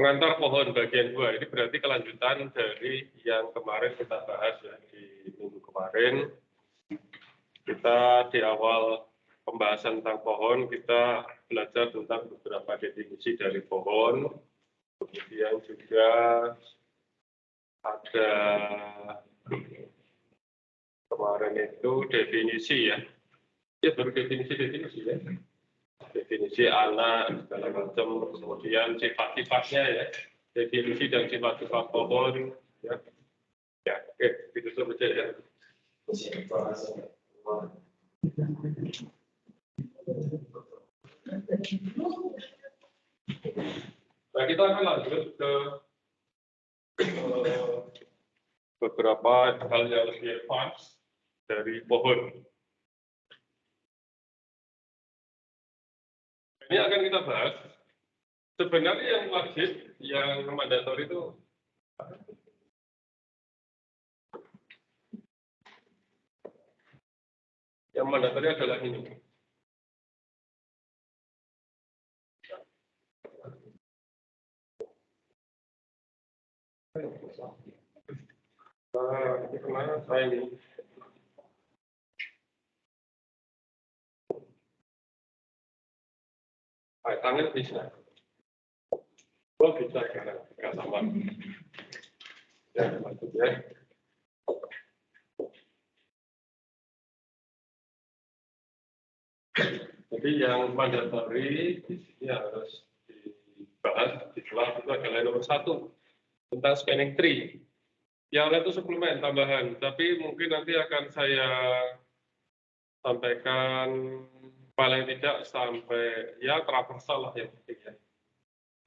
Pengantar pohon bagian 2 ini berarti kelanjutan dari yang kemarin kita bahas ya di minggu kemarin. Kita di awal pembahasan tentang pohon kita belajar tentang beberapa definisi dari pohon. Kemudian juga ada kemarin itu definisi ya. Ya baru definisi ya. Definisi anak segala macam, kemudian sifat-sifatnya ya, definisi dan sifat-sifat pohon ya. Ya, oke, itu saja ya. Nah, kita akan lanjut ke beberapa hal yang lebih advance dari pohon. Ini akan kita bahas. Sebenarnya yang wajib, yang mandatori itu yang mandatori adalah ini. Ini kemana saya ini? Tangan bisa. Oh bisa karena nggak sama. Ya, maksudnya. Jadi yang mandatori di sini harus dibahas di kelas itu adalah nomor 1 tentang spanning tree. Yang lain itu suplemen tambahan, tapi mungkin nanti akan saya sampaikan paling tidak sampai ya traversal lah yang penting ya.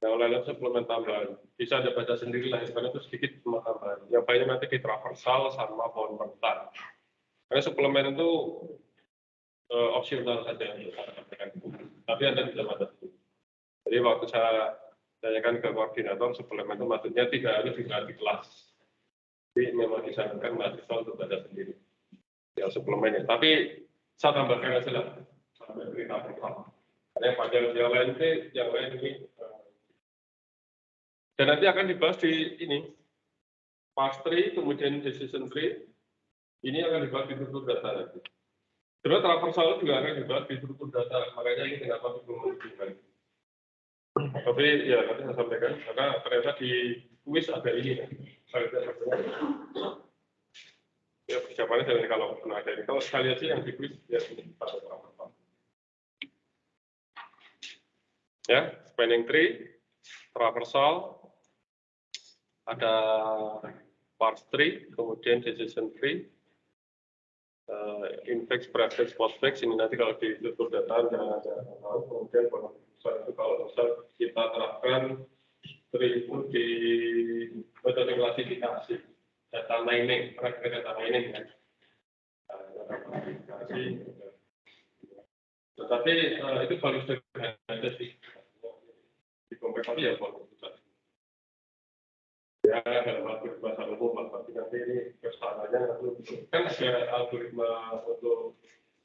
Yang lain suplemen tambahan bisa Anda baca sendiri lah karena itu sedikit cuma tambahan. Yang banyak nanti di traversal sama pohon rentan. Karena suplemen itu opsional saja yang saya sampaikan. Tapi Anda bisa baca sendiri. Jadi waktu saya tanyakan ke koordinator suplemen itu maksudnya tidak harus dibahas di kelas. Jadi memang disarankan mahasiswa untuk baca sendiri. Ya suplemennya. Tapi saya tambahkan aja lah sampai berita pertama. Karena pada yang lain ini dan nanti akan dibahas di ini pass tree, kemudian decision tree. Ini akan dibahas di struktur data nanti. Sebenarnya traversal juga akan dibahas di struktur data. Makanya ini kenapa belum menunjukkan. Tapi ya nanti saya sampaikan karena ternyata di kuis ada ini. Ya persiapannya dari kalau pernah ada ini. Kalau sekali aja yang di kuis ya ini pada traversal. Ya, spanning tree, traversal, ada parse tree, kemudian decision tree, index, preference, postfix. Ini nanti kalau di struktur data jangan ada tahu. Kemudian itu kalau misal kita terapkan tree itu di metode klasifikasi data mining, praktek data mining kan. Klasifikasi. Tetapi itu baru sederhana sih. Di kompleks ya kalau ya dalam algoritma bahasa umum tapi nanti ini kesananya kan ada algoritma untuk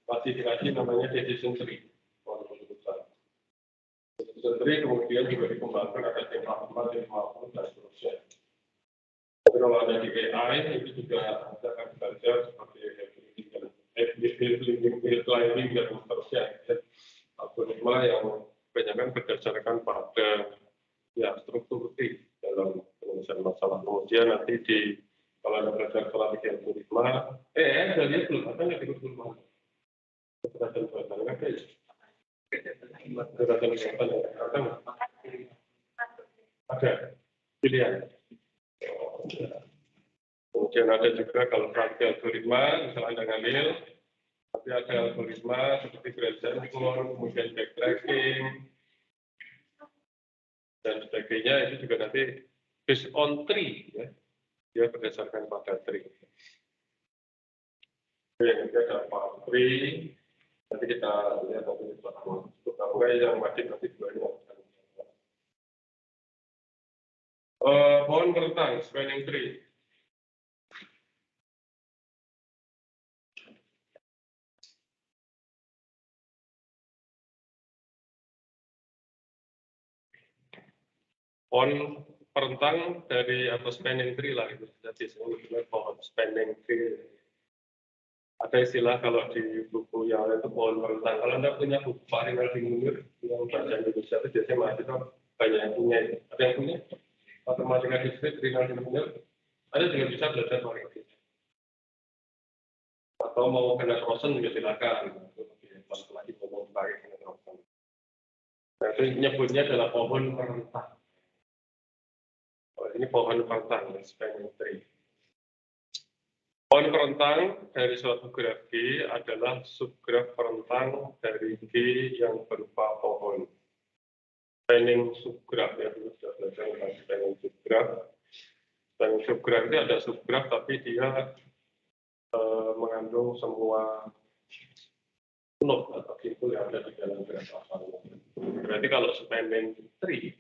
klasifikasi namanya decision tree. Decision tree kemudian juga dikembangkan ada tempat dan seterusnya. Tapi kalau ada di AI itu juga akan belajar seperti climbing dan seterusnya. Algoritma yang kebanyakan berdasarkan pada ya struktur tree dalam penyelesaian masalah. Kemudian nanti kalau ada belajar strategi algoritma, ada lihat belum ada nggak di algoritma? Ada pilihan. Kemudian ada juga kalau strategi algoritma, misalnya Anda ngambil, tapi ada algoritma seperti gradient, kemudian backtracking, dan sebagainya itu juga nanti based on tree ya, dia berdasarkan pada tree. Yang ada tree, nanti kita lihat nanti pertama yang wajib nanti banyak. Pohon rentang spanning tree. pohon perentang dari atau spanning tree lah itu. Jadi sebenarnya pohon spanning tree. Ada istilah kalau di buku yang lain itu pohon perentang. Kalau Anda punya buku Pak Rinaldi Munir yang bahasa Indonesia itu biasanya mahasiswa banyak yang punya. Ada yang punya? Matematika Diskrit Rinaldi Munir. Ada juga bisa belajar pakai itu. Atau mau kena Rosen juga silakan. Lagi ngomong pakai kena Rosen. Nah, itu nyebutnya adalah pohon perentang. Oh, ini pohon perentang, spanning tree. Pohon perentang dari suatu graf G adalah subgraf perentang dari G yang berupa pohon. Spanning subgraf ya, dulu sudah belajar tentang spanning subgraf. Spanning subgraf itu ada subgraf tapi dia mengandung semua node atau simpul yang ada di dalam graf asalnya. Berarti kalau spanning tree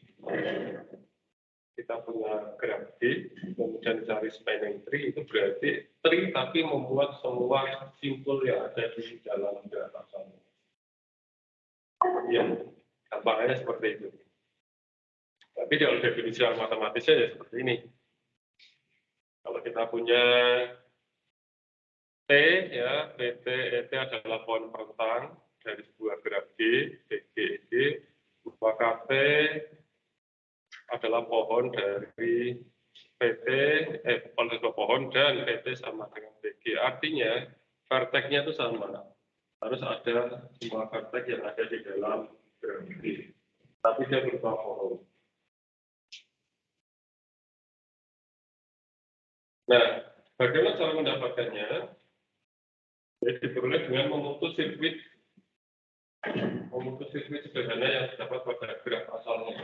kita punya graf G, kemudian cari spanning tree, itu berarti tree tapi membuat semua simpul yang ada di dalam graf asalnya. Ya, gampangnya seperti itu. Tapi kalau definisi matematisnya ya seperti ini. Kalau kita punya T, ya, PT, ET adalah pohon perentang dari sebuah graf G, G, maka T adalah pohon dari PT, pohon dan PT sama dengan PG. Artinya, vertex-nya itu sama. Harus ada semua vertex yang ada di dalam graf G. Tapi dia berupa pohon. Nah, bagaimana cara mendapatkannya? Jadi diperoleh dengan memutus sirkuit sederhana yang terdapat pada graf asalnya.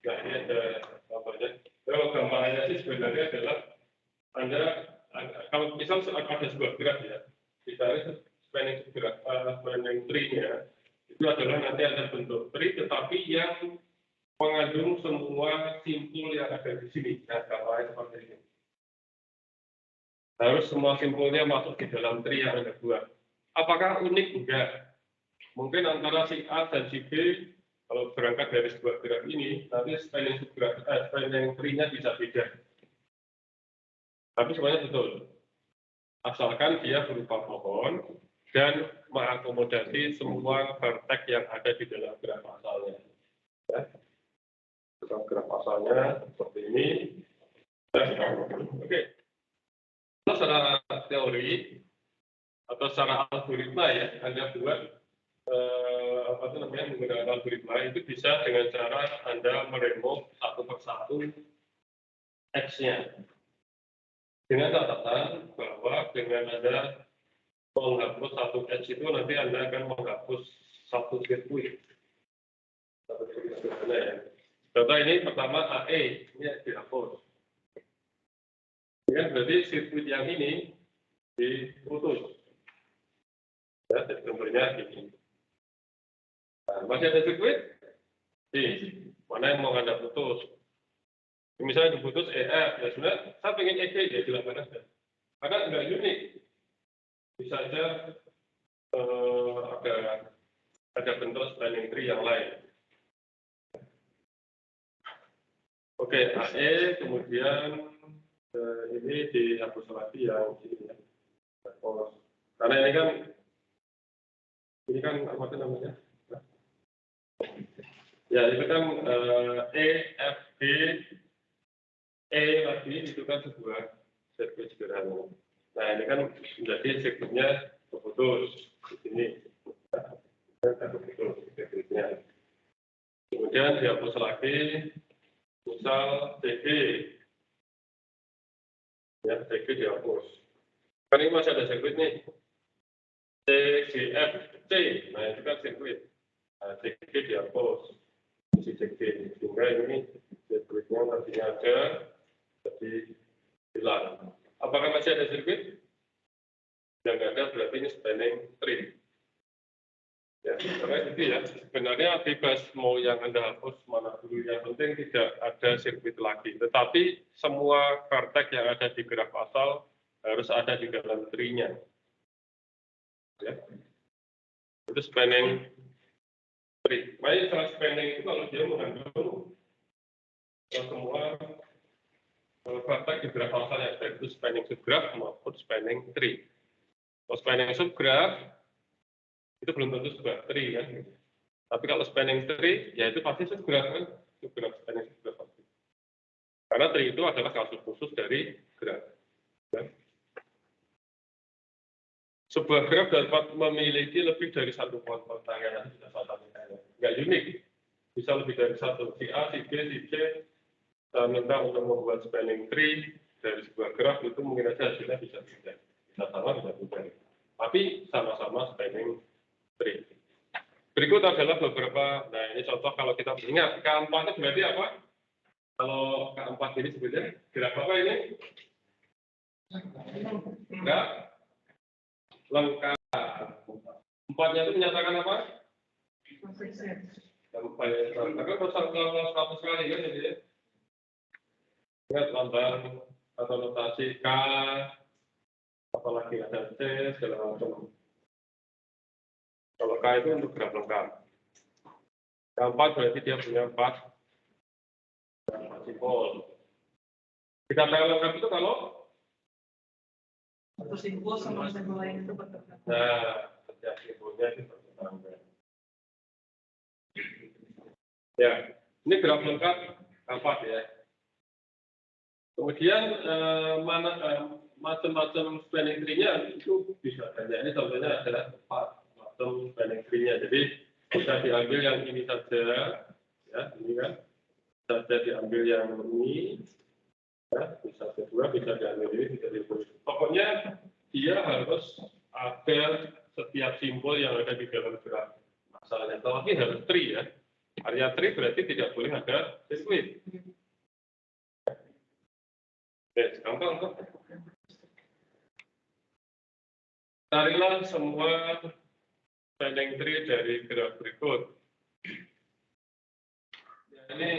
Nah, ini ada contohnya. Kalau gambarannya sih sebenarnya adalah Anda kalau misal ada sebuah graf ya, dicari spanning tree-nya, itu adalah nanti ada bentuk tree, tetapi yang mengandung semua simpul yang ada di sini. Nah, gambarnya seperti ini. Harus semua simpulnya masuk di dalam tree yang Anda buat. Apakah unik? Enggak. Mungkin antara si A dan si B, kalau berangkat dari sebuah graf ini, nanti spanning tree-nya bisa beda. Tapi semuanya betul. Asalkan dia berupa pohon dan mengakomodasi semua vertex yang ada di dalam graf asalnya. Ya. Dalam graf asalnya seperti ini. Oke. Secara teori atau secara algoritma ya, Anda buat menggunakan algoritma itu bisa dengan cara Anda meremove satu persatu X-nya. Dengan catatan bahwa dengan Anda menghapus satu X itu nanti Anda akan menghapus satu sirkuit. Satu sirkuit sederhana ya. Contoh ini pertama AE, ini dihapus. Ya, berarti sirkuit yang ini diputus. Ya, jadi contohnya ini. Nah, masih ada sirkuit? Mana yang mau Anda putus? Misalnya diputus EF, ya sebenarnya saya pengen EG, ya silakan aja. Karena nggak unik. Bisa saja ada bentuk spanning tree yang lain. Oke, AE, kemudian ini dihapus lagi yang ini ya. Karena ini kan apa itu namanya? Ya, itu kan E, F, G, E lagi itu kan sebuah sirkuit sederhana. Nah, ini kan menjadi sirkuitnya terputus di sini. Terputus sirkuitnya. Kemudian dihapus lagi, misal CG. Ya, CG dihapus. Kan ini masih ada sirkuit nih. C, G, F, C. Nah, itu kan sirkuit. Nah, CG dihapus. Si CG. Sehingga ini sirkuitnya nantinya ada, jadi hilang. Apakah masih ada sirkuit? Yang nggak ada berarti ini spanning tree. Ya, sebenarnya itu ya. Sebenarnya bebas mau yang Anda hapus mana dulu. Yang penting tidak ada sirkuit lagi. Tetapi semua vertex yang ada di graf asal harus ada di dalam tree-nya. Ya. Itu spanning tree. Makanya setelah spanning itu kalau dia mengandung semua praktek di graf asalnya, baik itu spanning subgraph maupun spanning tree. Kalau spanning subgraph itu belum tentu sebuah tree kan. Tapi kalau spanning tree, ya itu pasti subgraph kan, subgraph spanning subgraph pasti. Karena tree itu adalah kasus khusus dari graf. Kan? Sebuah graf dapat memiliki lebih dari satu pohon pertanyaan, nggak unik. Bisa lebih dari satu, si A, si B, si C. Kita minta untuk membuat spanning tree dari sebuah graf itu mungkin saja hasilnya bisa beda. Bisa sama, bisa beda. Tapi sama-sama spanning tree. Berikut adalah beberapa, nah ini contoh kalau kita ingat, K4 itu berarti apa? Kalau K4 ini sebenarnya graf apa ini? Graf lengkap. Empatnya itu menyatakan apa? Tapi kalau 100 kali kan jadi ya. Ingat lambang atau notasi K, apalagi ada C, segala macam. Kalau K itu untuk graf lengkap. K4 berarti dia punya 4 simbol. Kita tahu lengkap itu kalau satu simbol sama simbol lain itu bertentangan. nah, setiap simbolnya itu bertentangan. Ya, ini graf lengkap K4 ya. Kemudian macam-macam spanning tree-nya itu bisa banyak. Ini contohnya adalah 4 macam spanning tree-nya. Jadi bisa diambil yang ini saja, ya ini kan, bisa diambil yang ini, ya, bisa kedua, bisa diambil ini, bisa diambil. Pokoknya dia harus ada setiap simbol yang ada di dalam graf. Masalahnya, tapi harus tree ya. Artinya tree berarti tidak boleh ada sirkuit. Gampang kok. Carilah semua spanning tree dari graf berikut. Ini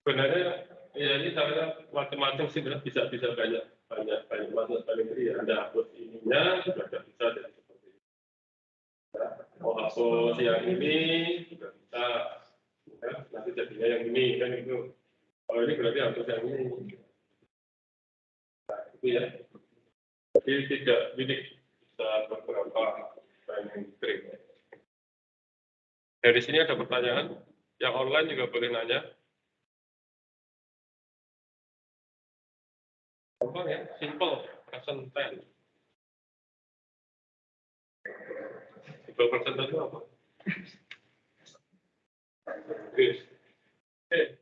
sebenarnya ya ini saya macam-macam sih, bisa banyak macam spanning tree. Anda hapus ininya juga bisa dan seperti ini. Ya, mau hapus yang ini juga bisa. Ya, nanti jadinya yang ini kan itu. Kalau ini berarti hapus yang ini. Nah, itu ya. Jadi tidak unik, bisa beberapa spanning tree. Dari sini ada pertanyaan, yang online juga boleh nanya. Gampang ya, simple, present tense. Simple present tense itu apa? Yes. Oke.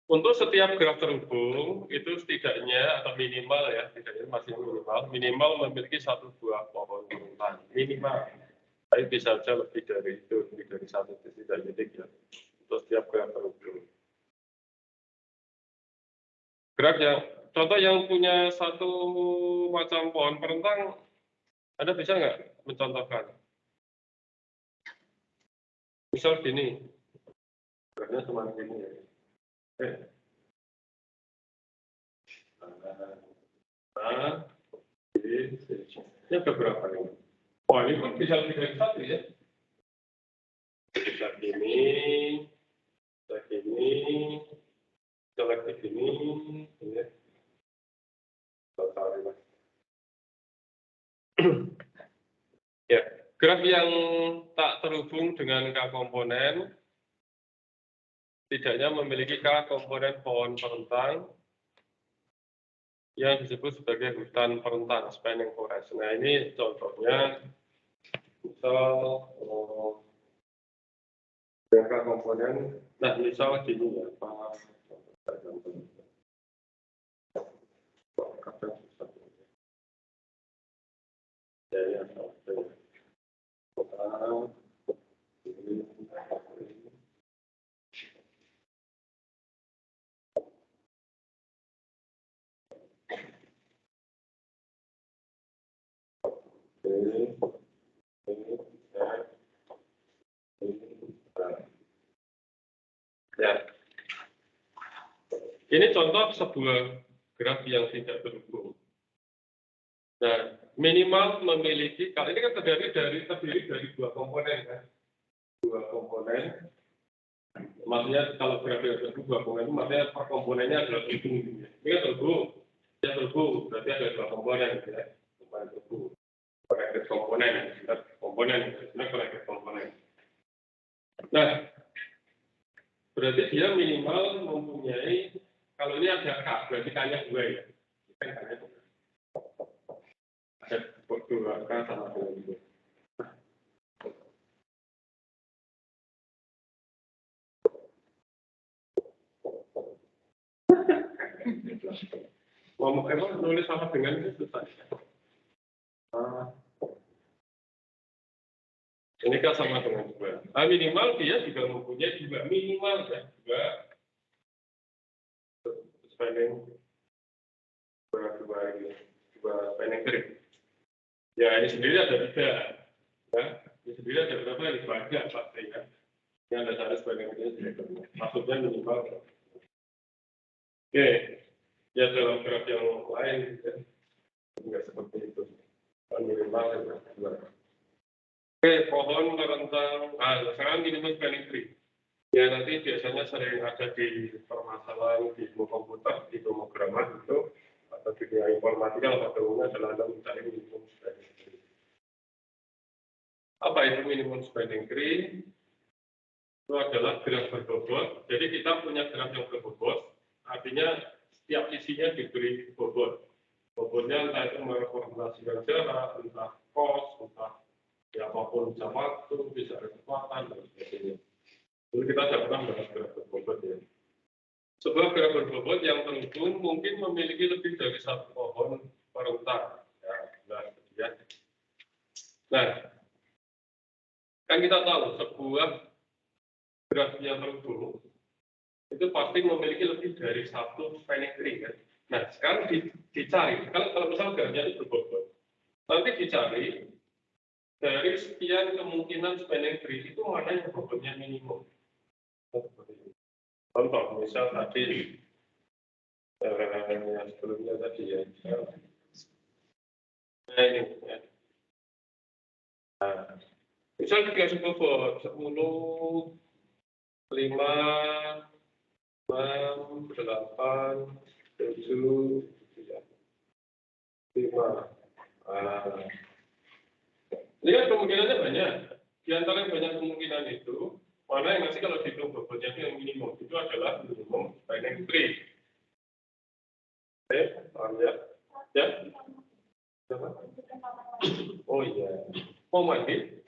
Untuk setiap graf terhubung itu setidaknya atau minimal ya, setidaknya masih minimal memiliki 1 buah pohon urutan minimal. Tapi bisa saja lebih dari itu, lebih dari 1 tidak unik ya. Untuk setiap graf terhubung. Graf yang contoh yang punya 1 macam pohon perentang, Anda bisa nggak mencontohkan? Misal gini, grafnya cuma gini ya. Ini beberapa ini. Wah, ini pun bisa lebih dari 1 ya. Bisa gini, bisa gini, bisa lagi gini, ya. Ya, graf yang tak terhubung dengan K komponen tidaknya memiliki K komponen pohon perentang yang disebut sebagai hutan perentang, spanning forest. Nah, ini contohnya, misal dengan K komponen, nah misal gini ya, Pak. Ya, ya. Ini contoh sebuah graf yang tidak terhubung. Nah, minimal memiliki, kalau ini kan terdiri dari 2 komponen kan. dua komponen. Maksudnya kalau grafik ada dua komponen itu maksudnya per komponennya adalah hitung. Ini kan turbo, berarti ada dua komponen gitu ya. Komponen turbo, connected komponen, komponen, sebenarnya connected komponen. Nah, berarti dia minimal mempunyai, kalau ini ada K, berarti K-nya 2 ya. Kan K-nya 2. Ada 2 K sama dengan 2. Ngomong emang nulis sama dengan itu susah. Ini kan sama dengan 2. Nah, minimal dia juga mempunyai juga minimal ya, juga spanning dua spanning tree. Ya ini sendiri ada 3. Ya, ini sendiri ada berapa? Ini banyak pasti ya. Ini ada satu spanning tree. Maksudnya minimal. Oke, ya dalam graf yang lain ya, nggak seperti itu. Minimal ya. Oke, pohon rentang. Sekarang minimal spanning tree. Ya nanti biasanya sering ada di permasalahan di ilmu komputer, di pemrograman itu, atau di dunia informatika, pada umumnya adalah Anda mencari minimum spanning tree. Apa itu minimum spanning tree? Itu adalah graf berbobot. Jadi kita punya graf yang berbobot, artinya setiap sisinya diberi bobot. Bobotnya entah itu merepresentasikan jarak, entah kos, entah ya apapun, bisa waktu, bisa kecepatan, dan sebagainya. Jadi kita tidak pernah bahas graf berbobot ya. Sebuah graf berbobot yang tentu mungkin memiliki lebih dari satu pohon perentang. Nah, kan kita tahu sebuah graf yang tentu itu pasti memiliki lebih dari satu spanning tree kan. Nah, sekarang dicari, kalau misalnya grafnya itu berbobot, nanti dicari dari sekian kemungkinan spanning tree itu mana yang bobotnya minimum. Contoh, misal tadi yang sebelumnya tadi ya, ini ya. Nah, misal dikasih bobot 10, 5, 6, 8, 7, 5. Ini kan kemungkinannya banyak. Di antara banyak kemungkinan itu, mana yang masih kalau dihitung bobotnya itu yang minimum, itu adalah minimum spanning tree. Oke, paham ya? Ya? Oh iya. Mau mandi?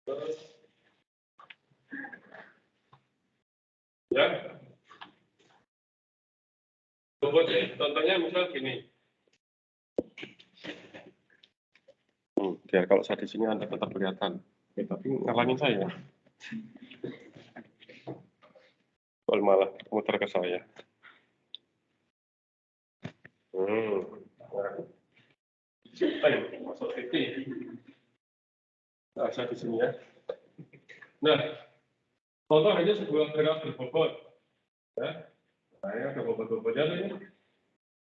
Terus, ya? Bobotnya, contohnya misal gini. Biar kalau saya di sini Anda tetap kelihatan. Ya, tapi ngalangin saya. Kalau malah muter ke saya. Masuk titik. Nah, saya di sini ya. Nah, contoh aja sebuah graf berbobot. Ya. Nah, ini ada bobot-bobotnya ini.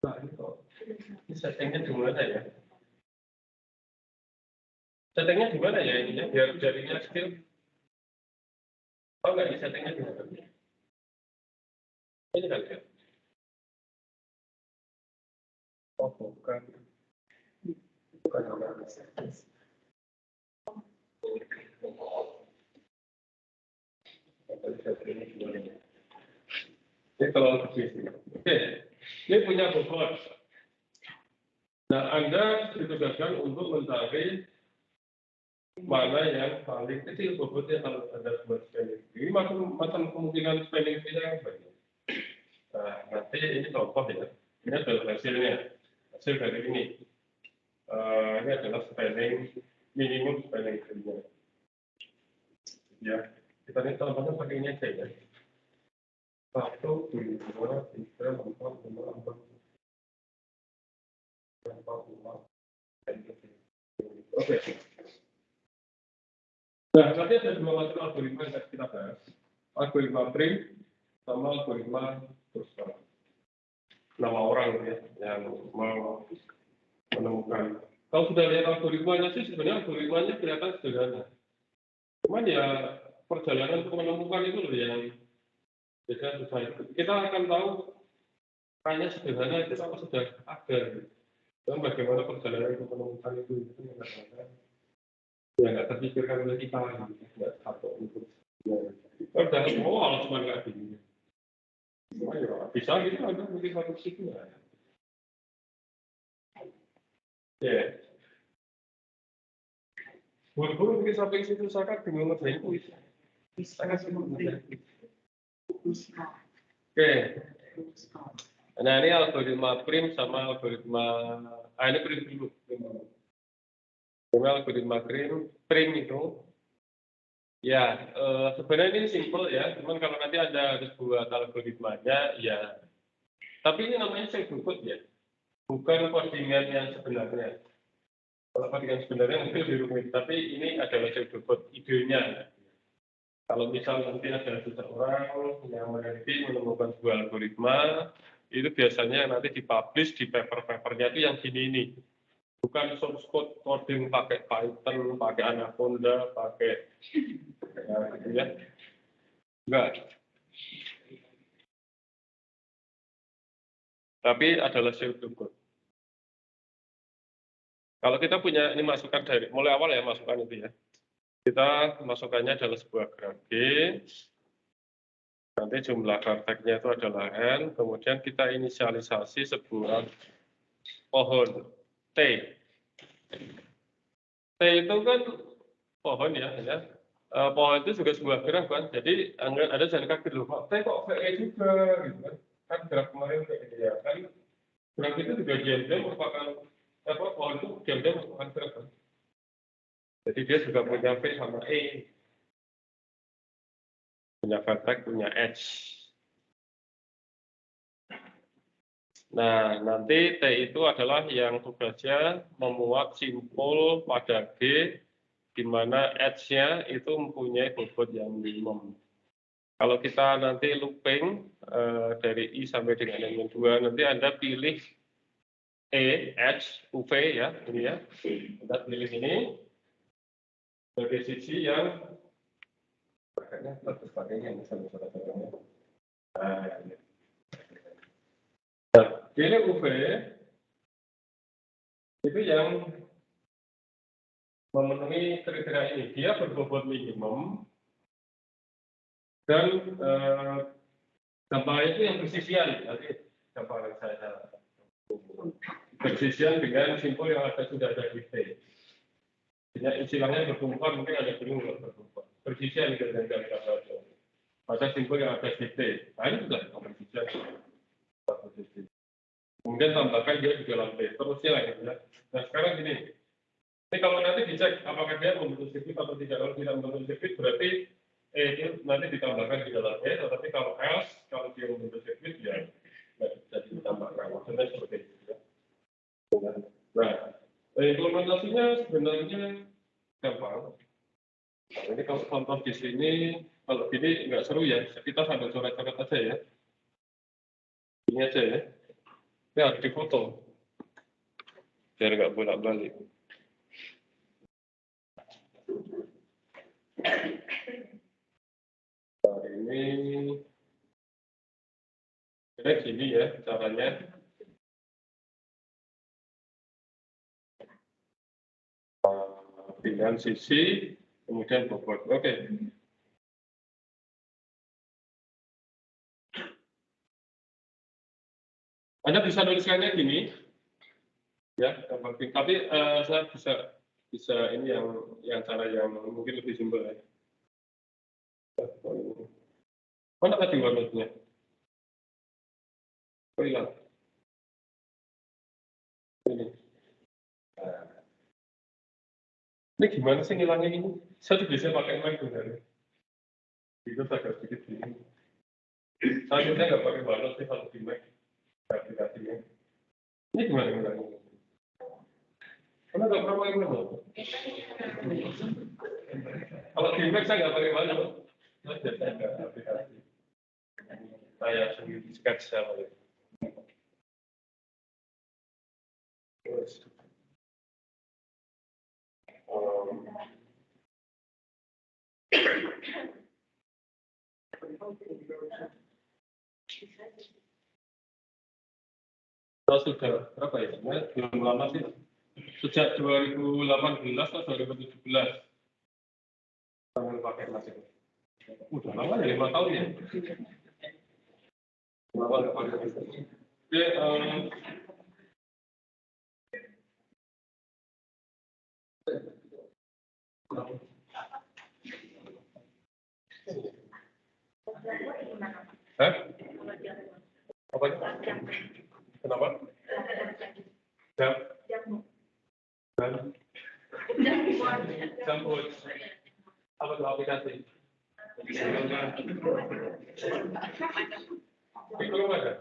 Nah, ini settingnya di mana ya? Settingnya di mana ya ini ya? Biar jadinya skill. Oh enggak, ini settingnya di mana? Ini kali ya? Oh, bukan. Bukan nama. Ini kalau untuk sini. Oke, ini punya bobot. Nah, Anda ditugaskan untuk mencari mana yang paling kecil bobotnya kalau Anda buat spanning tree. Ini macam kemungkinan spanning tree yang banyak. Nah, nanti ini contoh ya. Ini adalah hasilnya. Hasil dari ini. Ini adalah spanning minimum spanning tree-nya. Ya, kita ini contohnya pakai ini aja ya. 1, 2, 3, 4, 5, 6, 7. Oke. Nah, nanti ada dua macam algoritma yang kita bahas. Algoritma Prim sama algoritma Kurzweil. Nama orang ya, yang mau menemukan Kalau sudah lihat algoritmanya sih sebenarnya algoritmanya kelihatan sederhana. Cuman ya perjalanan untuk menemukan itu loh yang biasanya susah itu. Kita akan tahu hanya sederhana itu kalau sudah ada. Dan bagaimana perjalanan untuk menemukan itu kadang-kadang ya nggak terpikirkan oleh kita, nggak satu untuk udah cuma nggak gini. Ya, bisa gitu ada mungkin satu situ ya. Ya, buru-buru mungkin sampai situ saya kan bingung ngerjain kuis. Sangat mudah. Oke. Nah ini algoritma prim sama algoritma ini prim dulu. Algoritma prim itu ya sebenarnya ini simple ya, cuman kalau nanti ada harus buat algoritmanya ya. Tapi ini namanya pseudocode ya, bukan codingan yang sebenarnya. Kalau codingan sebenarnya mungkin lebih rumit, tapi ini adalah pseudocode idenya. Kalau misal nanti ada seseorang yang meneliti menemukan sebuah algoritma, itu biasanya nanti dipublish di paper-papernya itu yang gini ini. Bukan source code coding pakai Python, pakai Anaconda, pakai ya, gitu ya. Enggak. Tapi adalah pseudocode. Kalau kita punya ini masukan dari mulai awal ya masukan itu ya. Kita masukannya adalah sebuah graf G. Nanti jumlah vertex-nya itu adalah n. Kemudian kita inisialisasi sebuah pohon T. T itu kan pohon ya. Pohon itu juga sebuah graf kan. Jadi ada jangan kaget loh, kok T kok VE juga gitu kan. Kan graf kemarin kayak gitu ya. Kan graf itu juga diam-diam merupakan pohon itu diam-diam merupakan graf kan. Jadi dia juga punya V sama E. Punya vertex, punya edge. Nah, nanti T itu adalah yang tugasnya memuat simpul pada G, di mana edge-nya itu mempunyai bobot yang minimum. Kalau kita nanti looping dari I sampai dengan yang 2, nanti Anda pilih E, edge, UV ya, ini ya. Anda pilih ini sebagai sisi yang pakainya bagus pakainya misalnya. Nah, ini UV itu yang memenuhi kriteria ini. Dia berbobot minimum dan gambarnya itu yang bersisian. Nanti gambaran saya bersisian dengan simpul yang sudah ada di T. Istilahnya bertumpuan mungkin ada bingung bertumpuan. Bersisian dengan gambar pada simpul yang ada di T. Nah ini sudah bersisian. Kemudian tambahkan dia di dalam T. Terusnya gitu ya. Nah sekarang gini. Ini kalau nanti dicek apakah dia membentuk sirkuit atau tidak, kalau tidak membentuk sirkuit berarti itu nanti ditambahkan di dalam E, tetapi kalau else, kalau dia membentuk sirkuit ya nggak bisa ditambahkan. Maksudnya seperti itu ya. Nah, implementasinya sebenarnya gampang. Nah, ini kalau contoh di sini, kalau gini nggak seru ya, kita sambil coret-coret aja ya. Ini aja ya. Ini harus difoto, biar nggak bolak-balik. Nah, ini gini ya caranya. Dengan sisi, kemudian bobot. Oke. Anda bisa nuliskannya gini, ya, tapi saya bisa ini yang cara yang mungkin lebih simpel ya. Mana tadi warnanya? Oh hilang. Ini. Ini gimana sih ngilangnya ini? Saya tuh biasanya pakai mic sebenarnya. Itu agak sedikit gini. Saya nggak pakai warna sih kalau di mic aplikasinya. Ini gimana ngilangnya? Karena nggak pernah pakai warna. Kalau di mic saya nggak pakai warna. Saya biasanya nggak aplikasi. Saya sendiri sketch sama itu. Oh, sudah berapa ya? Belum lama sih. Sejak 2018 atau 2017. Kamu pakai masih. Udah lama ya, 5 tahun ya. Lama nggak pakai. Oke, Hah? Apa itu? Kenapa? Jam? Jam buat apa tuh aplikasi? Itu ada?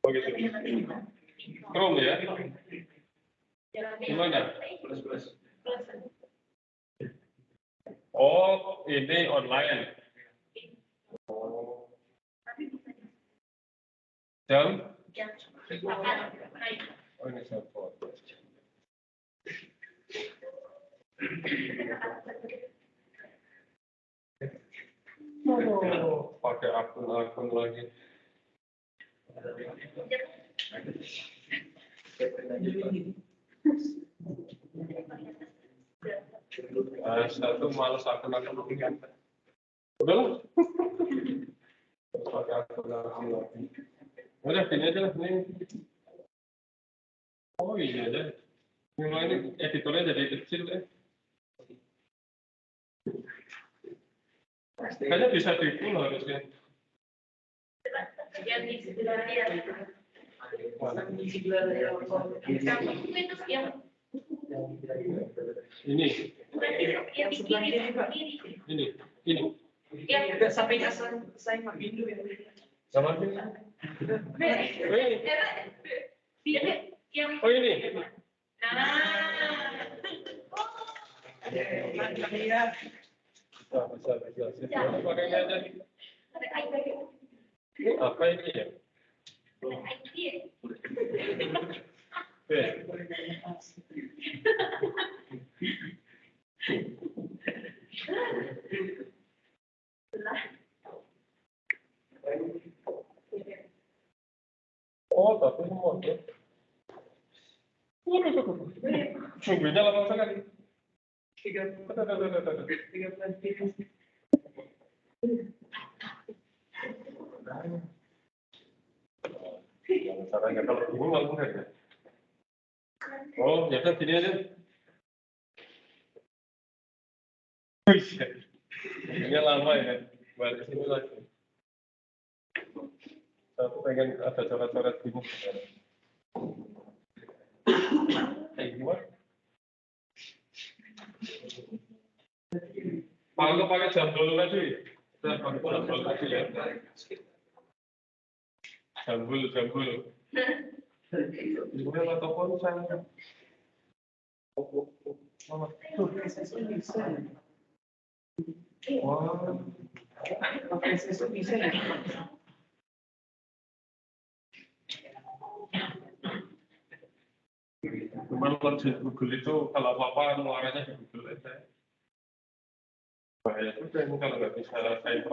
Oh gitu. Chrome ya? Gimana? Oh, ini online. Oh. Jam? Oh, ini support. Oh, pakai akun lagi. Satu malas akun lagi. Udahlah. Pakai akun lagi. Udah, gini aja lah. Ini. Oh iya deh. Ini editornya jadi kecil deh. Kayaknya bisa di-full harusnya. Yang di sebelahnya. Yang di sebelahnya. Ini. Yang di kiri. Ini. Yang sampai saya Pak Bindu ya. Sama sih. Oh ini. Bisa. Pakainya aja. Ini apa ini ya? Oh, tapi semua tuh. Sungguhnya lama sekali. 13. Caranya kalau bingung langsung aja. Oh, ya kan gini aja. Ini lama ya, balik sini lagi. Aku pengen ada coret-coret gini. Gimana? Kalau pakai jambul tadi, kita pakai jambul tadi ya. Jambul. Ini atau ponsel. Wah, pakai sesuatu bisa ya? Cuman kalau di Google itu kalau apa-apa muaranya di Google aja. Bahaya juga ini kalau nggak bisa type.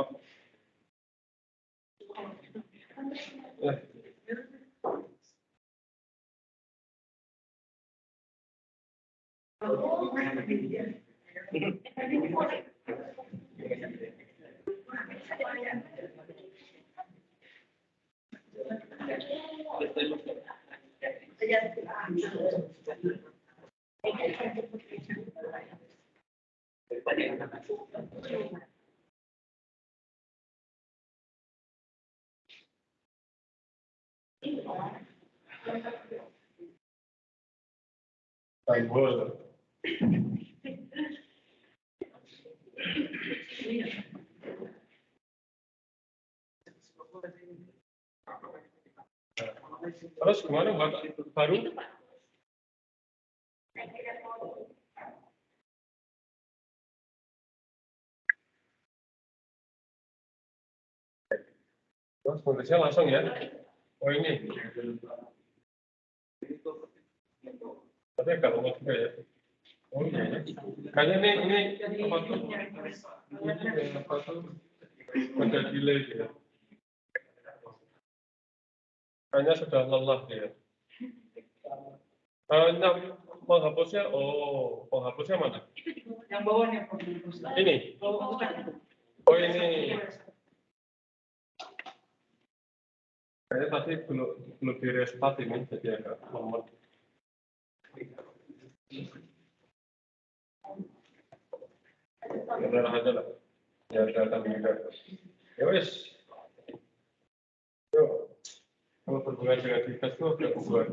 Jambul. Terus gimana buat baru? Terus nulisnya langsung ya. Oh ini. Tapi agak lama juga ya. Oh iya ya. Kayaknya ini apa tuh? Ini apa tuh? Ada delay ya. Kayaknya sudah lelah ya. Nah, penghapusnya mana? Yang bawahnya Ini. Oh, Oh ini. Kayaknya tadi belum di restart ini, jadi agak lemot. Benar aja lah. Ya datang juga. Ya wes. Yuk. Kalau berhubungan dengan dinas itu agak buat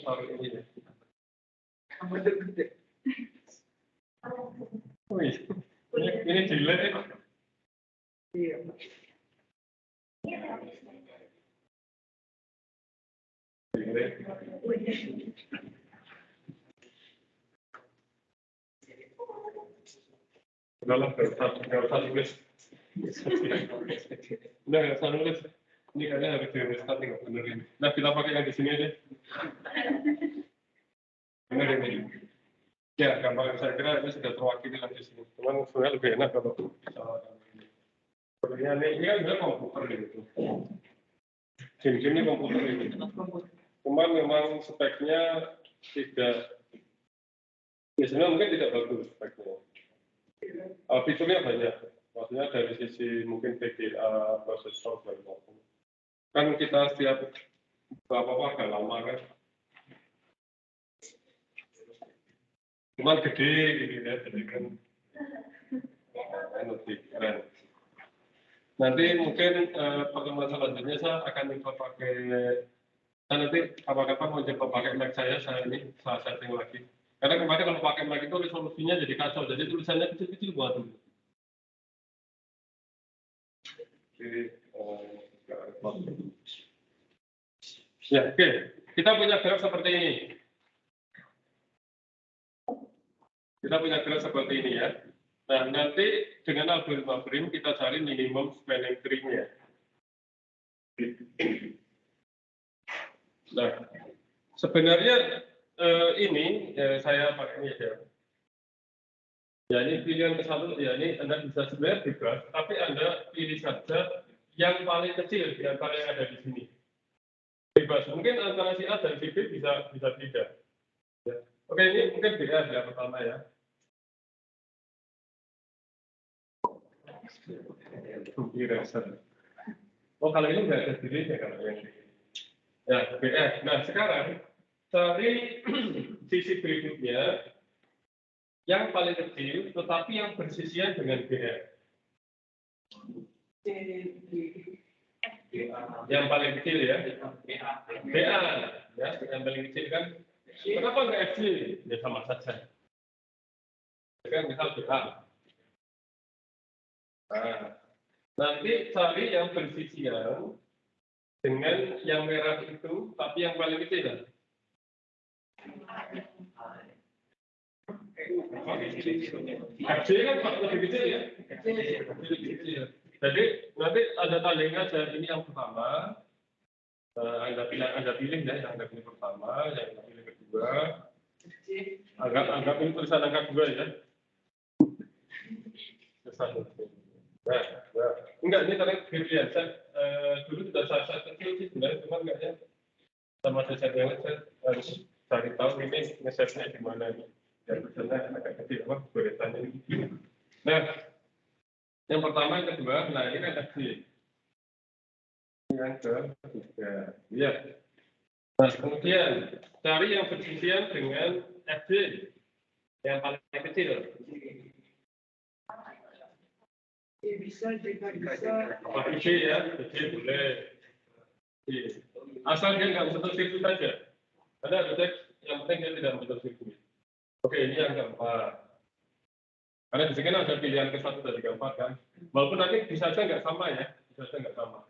hari ini ya. Wih, ini delay ya. iya. Delay. Udahlah, nggak usah nulis. Udah nggak usah nulis. Ini kayaknya harus di restart nih, nggak bener ini. Nah, kita pakai yang di sini aja. Bener ini. Ya, gampang. Saya kira ini sudah terwakili di sini. Cuman sebenarnya lebih enak kalau bisa. Sebenarnya ini kan juga komputer gitu. Game-game ini komputer ini. Cuman memang speknya tidak. Biasanya mungkin tidak bagus speknya. Fiturnya banyak. Maksudnya dari sisi mungkin VGA, prosesor, dan macam. Kan kita setiap apa agak lama kan. Cuman gede gitu ya, jadi kan lebih keren. Nanti mungkin pertemuan selanjutnya saya akan coba pakai. Saya nanti kapan-kapan mau coba pakai Mac saya ini saya setting lagi. Karena kemarin kalau pakai Mac itu resolusinya jadi kacau, jadi tulisannya kecil-kecil buat dulu. Jadi, ya, oke. Kita punya graf seperti ini. Kita punya graf seperti ini ya. Nah, nanti dengan algoritma BRIM kita cari minimum spanning tree-nya. Nah, sebenarnya ini saya pakai ini ya. Ya ini pilihan ke satu, ya ini Anda bisa sebenarnya bebas, tapi Anda pilih saja yang paling kecil di antara yang ada di sini. Bebas, mungkin antara si A dan si B bisa beda. Ya. Oke, ini mungkin BA yang pertama ya. Oh, kalau ini nggak ada dirinya kalau yang ini. Ya, BA. Nah, sekarang cari sisi berikutnya yang paling kecil, tetapi yang bersisian dengan BA. Yang paling kecil ya, BA, ya, yang paling kecil kan. Kenapa nggak FC? Ya sama saja. Kan misal BA. Nah, nanti cari yang bersisian dengan yang merah itu, tapi yang paling kecil. FC kan lebih kecil ya. Kecil. Jadi nanti ada tandingnya aja ini yang pertama. Anda pilih ya, yang Anda pilih pertama, yang Anda pilih kedua. Anggap ini tulisan angka 2 ya. Nah. Enggak, ini karena pilihan saya dulu sudah saya kecil sih sebenarnya, cuma enggaknya sama saya harus cari tahu ini ngesetnya di mana ini. Yang tulisannya agak kecil, apa goresannya ini. Nah, yang pertama, yang kedua, nah ini kan kecil. Yang ketiga, ya. Nah, kemudian cari yang bersisian dengan FD yang paling kecil. Bisa juga bisa. Ide ya, ide boleh. Asal dia nggak bentuk siku saja. Ada teks yang penting dia tidak bentuk siku. Oke, ini yang keempat. Karena di sini kan ada pilihan ke 1 dan ke-4 kan. Walaupun nanti bisa saja nggak sama ya, bisa saja nggak sama.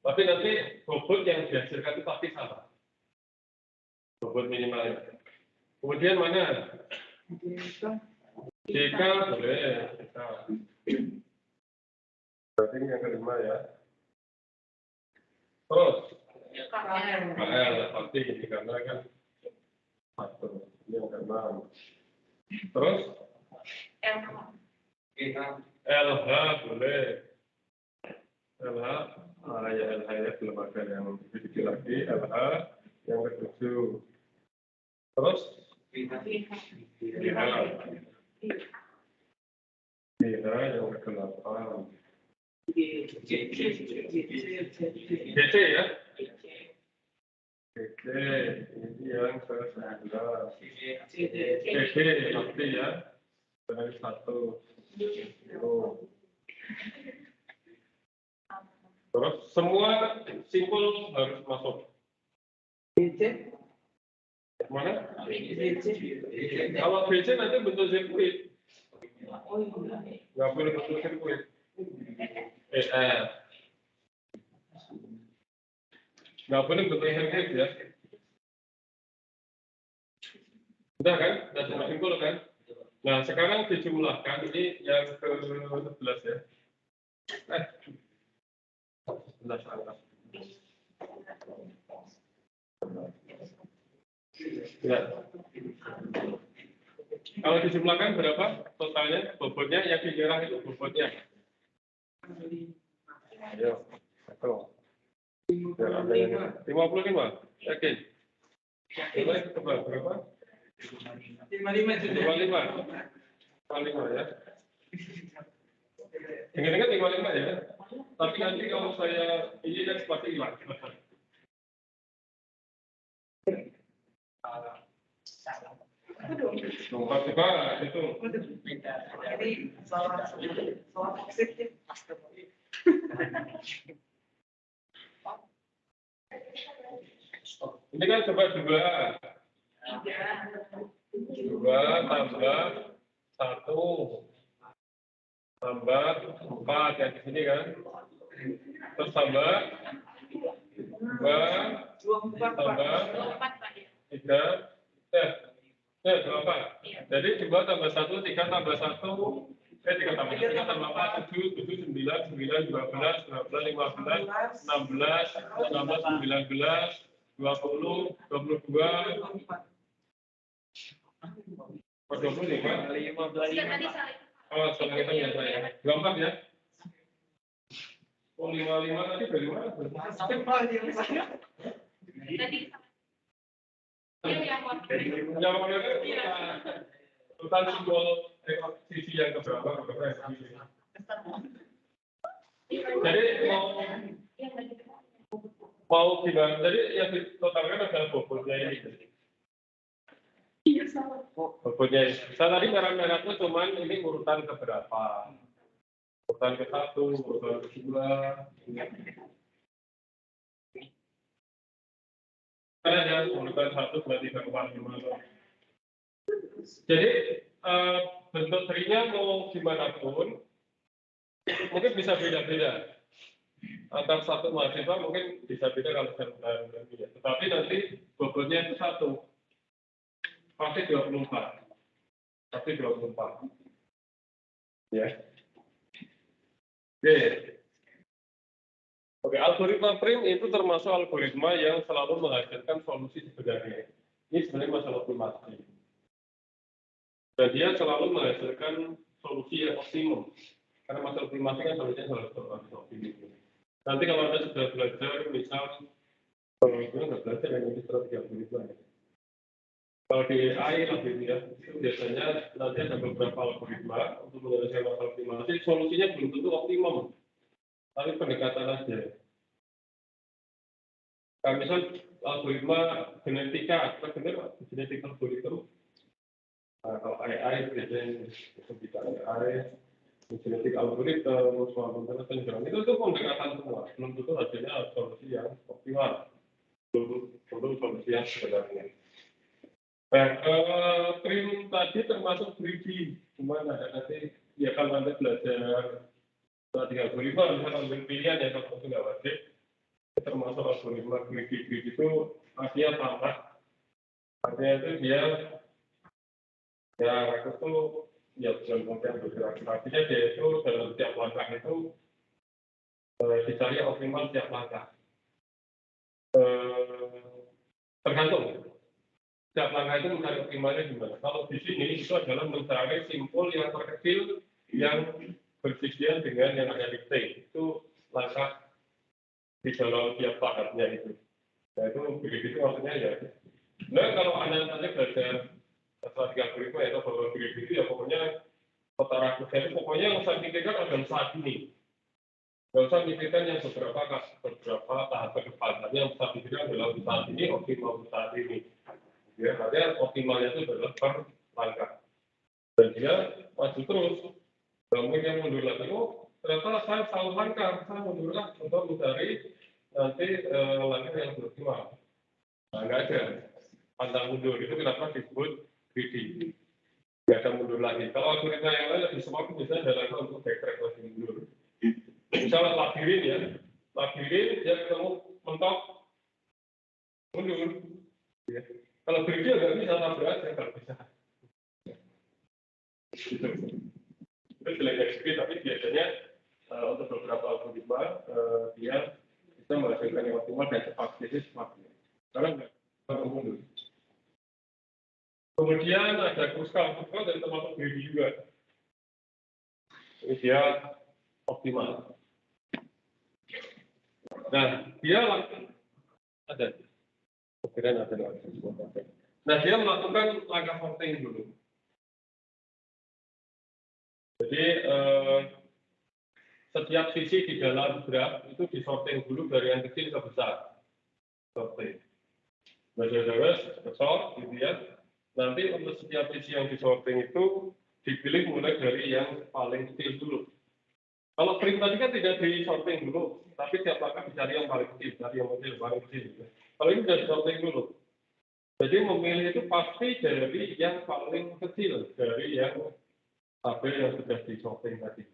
Tapi nanti bobot yang dihasilkan itu pasti sama. Bobot minimalnya. Kemudian mana? JK boleh. JK. Berarti ini yang kelima ya. Terus KL pasti ini karena kan 1. Terus LH. LH boleh. LH, ya LH ya lembaga yang sedikit lagi. LH yang ke-7. Terus BH yang ke-8. GC ya. GC ini yang ke-11. GG pasti ya. Dari 1. Terus semua simpul harus masuk. Mana? Kalau BC nanti bentuk sirkuit. Nggak boleh bentuk sirkuit. Nggak boleh bentuk sirkuit ya. Udah kan? Udah semua simpul kan? Nah, sekarang dijumlahkan ini yang ke-11 ya. 11 angka. Ya. Kalau dijumlahkan berapa totalnya? Bobotnya yang di merah itu bobotnya. Ayo, satu. 55. Yakin? Coba berapa? 55 ya. Ingat-ingat 55 ya. Tapi nanti kalau saya ini kan pasti hilang. Nomor coba itu. Ini salah positif. Ini kan coba 2 tambah 1 tambah 4 yang di sini kan. Terus tambah 2 tambah 3 8. Jadi 2 tambah 1 3 tambah 1 3 tambah 3 tambah 4 7 9 9 12 12 15 16 19 20 22 Oh, salah kita ya saya. 24 ya. Oh, 55 tadi dari mana? Yang mana total simbol sisi yang keberapa? Jadi mau gimana? Jadi yang ditotalkan adalah bobotnya ini. Bobotnya ini. Saya tadi merah-merah itu cuman ini urutan keberapa? Urutan ke-1, urutan ke-2. Karena ada urutan 1, 2, 3, 4, 5. Jadi bentuk trinya mau gimana pun, mungkin bisa beda-beda. Antar satu mahasiswa mungkin bisa beda kalau dan tetapi nanti bobotnya itu 1. Pasti 24. Pasti 24. Ya. Oke, algoritma prim itu termasuk algoritma yang selalu menghasilkan solusi sebenarnya. Ini sebenarnya masalah optimasi. Dan dia selalu menghasilkan solusi yang optimum. Karena masalah optimasi kan solusinya selalu optimum. Nanti kalau Anda sudah belajar, misal, nggak belajar yang ini strategi algoritma. Kalau di AI lebih ya, itu biasanya nanti ada beberapa algoritma untuk menyelesaikan masalah optimasi, solusinya belum tentu optimum. Tapi pendekatan aja. Nah, misal algoritma genetika, kita benar genetika algoritma. Nah, kalau AI biasanya kita AI, genetik algoritma, soal penjelasan itu pendekatan semua. Belum tentu hasilnya solusi yang optimal. Belum solusi yang sebenarnya. Nah, prim tadi termasuk greedy. Cuma ada nanti ya kalau Anda belajar strategi algoritma, misalnya ambil pilihan ya kalau itu nggak wajib. Termasuk algoritma greedy itu artinya sama. Artinya itu dia ya itu ya bukan konten bergerak. Artinya dia itu dalam setiap langkah itu dicari optimal setiap langkah. Tergantung. setiap langkah itu mencari optimalnya gimana. Kalau di sini itu adalah mencari simpul yang terkecil yang bersisian dengan yang ada di T. Itu langkah di dalam tiap tahapnya itu. Nah itu begitu maksudnya ya. Nah kalau Anda nanti belajar strategi algoritma ya, bahwa begitu ya pokoknya kota rakusnya itu pokoknya yang saya pikirkan adalah saat ini. Nggak usah mikirkan yang beberapa tahap ke depan. Hanya yang saya pikirkan adalah saat ini, optimal saat ini. Ya, artinya optimalnya itu adalah per langkah. Dan dia maju terus. Kemudian yang mundur lagi, oh ternyata saya salah langkah, saya mundur lagi untuk mencari nanti langkah yang optimal. Nah, nggak ada. Pantang mundur itu kenapa disebut greedy. Nggak ada mundur lagi. Kalau algoritma yang lain lebih semua biasanya ada langkah untuk backtrack lagi mundur. Misalnya labirin ya, labirin dia ketemu mentok mundur. Ya. Kalau greedy nggak bisa tabrak aja, nggak bisa. Gitu. Itu selain XP, tapi biasanya untuk beberapa algoritma dia bisa menghasilkan yang optimal dan cepat. Jadi cepat. Karena nggak mundur. Kemudian ada Kruskal dan termasuk greedy juga. Ini dia optimal. Nah, dia ada. Kira-kira ada. Nah, dia melakukan langkah sorting dulu. Jadi setiap sisi di dalam graf itu disorting dulu dari yang kecil ke besar. Sorting. Besar, gitu ya. Nanti untuk setiap sisi yang disorting itu dipilih mulai dari yang paling kecil dulu. Kalau print tadi kan tidak disorting dulu, tapi tiap langkah dicari yang paling kecil, dari yang kecil paling kecil. Kalau ini sudah disorting dulu. Jadi memilih itu pasti dari yang paling kecil, dari yang tabel yang sudah disorting tadi.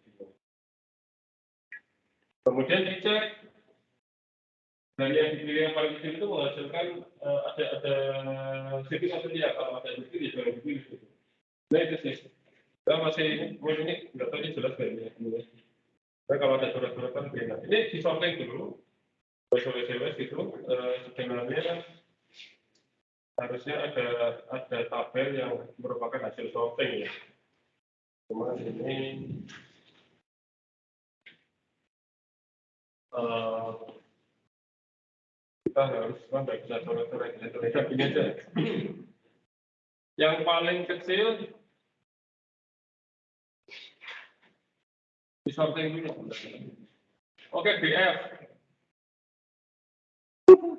Kemudian dicek dari yang dipilih yang paling kecil itu menghasilkan ada sedikit atau tidak, kalau ada sedikit ya jangan dipilih. Nah itu sih. Kita masih ini nggak tahu ini jelas nggak ini. Nah kalau ada surat-suratan beda. Ini disorting dulu. Soal-soal gitu sebenarnya harusnya ada tabel yang merupakan hasil sorting ya. Cuma ini kita harus nggak bisa coret-coret Indonesia begini aja. Yang paling kecil disorting dulu. Oke, BF.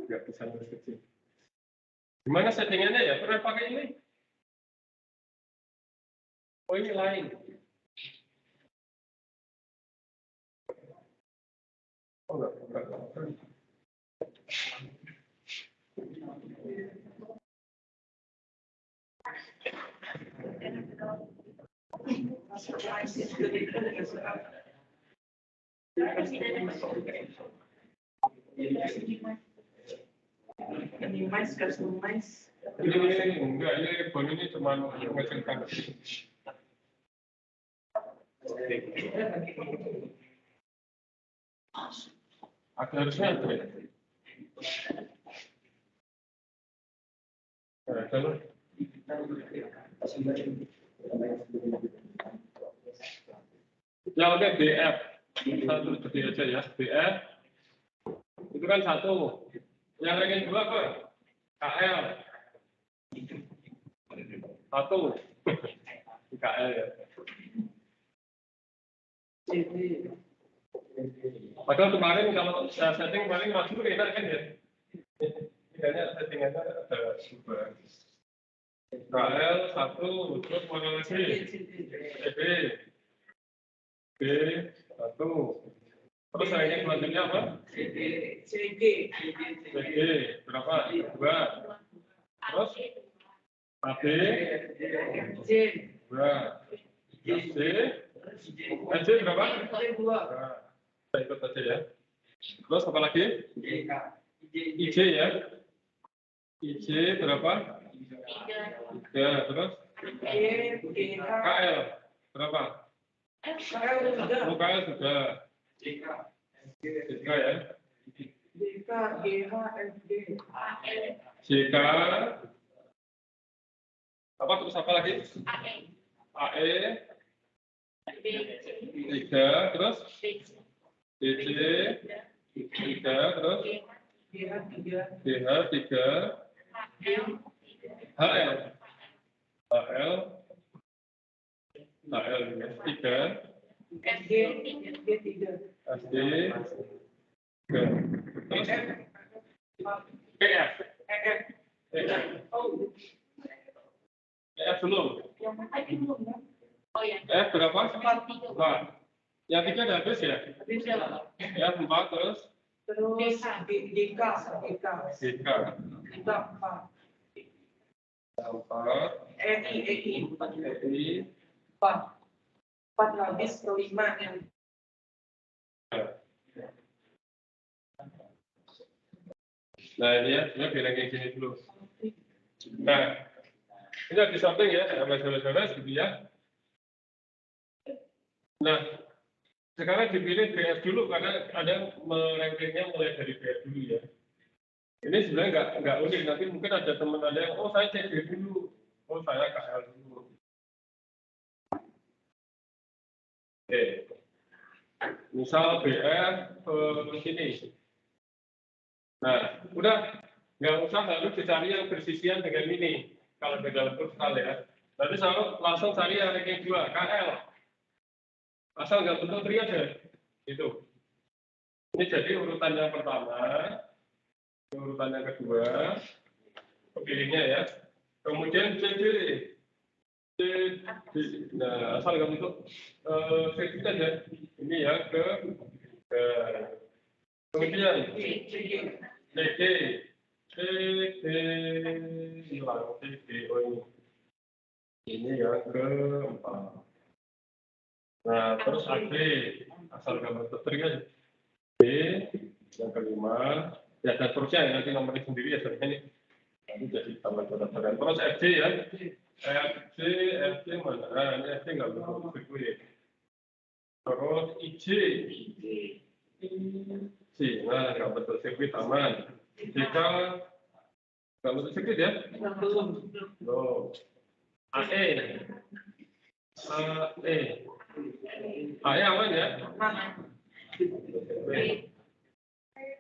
Nggak bisa nulis kecil. Gimana settingannya ya? Pernah pakai ini? Oh ini lain. Oh enggak. Ini mais, custom mais. Ini enggak, ini bon ini cuma menghasilkan. Ada harusnya ada. Ya oke, BF satu seperti aja ya, BF itu kan satu. Yang ranking dua apa? KL satu. KL ya. Padahal kemarin kalau setting paling masuk kita kan ya. Kayaknya settingannya ada super. KL satu, terus mana lagi? CB, B satu. Terus yang selanjutnya apa? CG berapa? Dua. Terus AB, dua. C, SC berapa? dua. Saya ikut aja ya. Terus apa lagi? IJ ya. IJ berapa? 3. Terus KL berapa? KL sudah. JK ya. JK Apa terus apa lagi? AE 3, terus BC 3, terus BH 3, HL 3, SD 3, terus PF belum. F berapa? 4. Yang 3 udah habis ya? Ya 4, terus DK 4. 4, EI 4, 4 habis ke 5 yang nah ini ya, saya bilang kayak gini dulu. Nah, ini di samping ya, sama saudara gitu ya. Nah, sekarang dipilih BF dulu karena ada merankingnya mulai dari BF dulu ya. Ini sebenarnya nggak unik, nanti mungkin ada teman ada yang, oh saya cek BF dulu, oh saya KL dulu. Oke, misal BF sini. Nah, udah nggak usah harus dicari yang bersisian dengan ini. Kalau di dalam kursus ya, nanti saya langsung cari yang ranking 2, KL. Asal nggak bentuk tri aja, gitu. Ini jadi urutan yang pertama, urutan yang kedua, pilihnya ya. Kemudian CD. Nah, asal nggak bentuk CD aja. Ini ya ke kemudian DG, hilang DG, oh ini yang keempat. Nah, terus AD, asal gambar tertrik aja. B, yang kelima, ya dan terusnya nanti nomornya sendiri ya sebenarnya ini jadi tambah berdasarkan. Terus FJ ya, FJ mana? Nah, ini FJ nggak betul sirkuit. Terus IJ, nah nggak betul sirkuit aman. JK nggak betul sirkuit ya? belum. Loh. AE aman ya?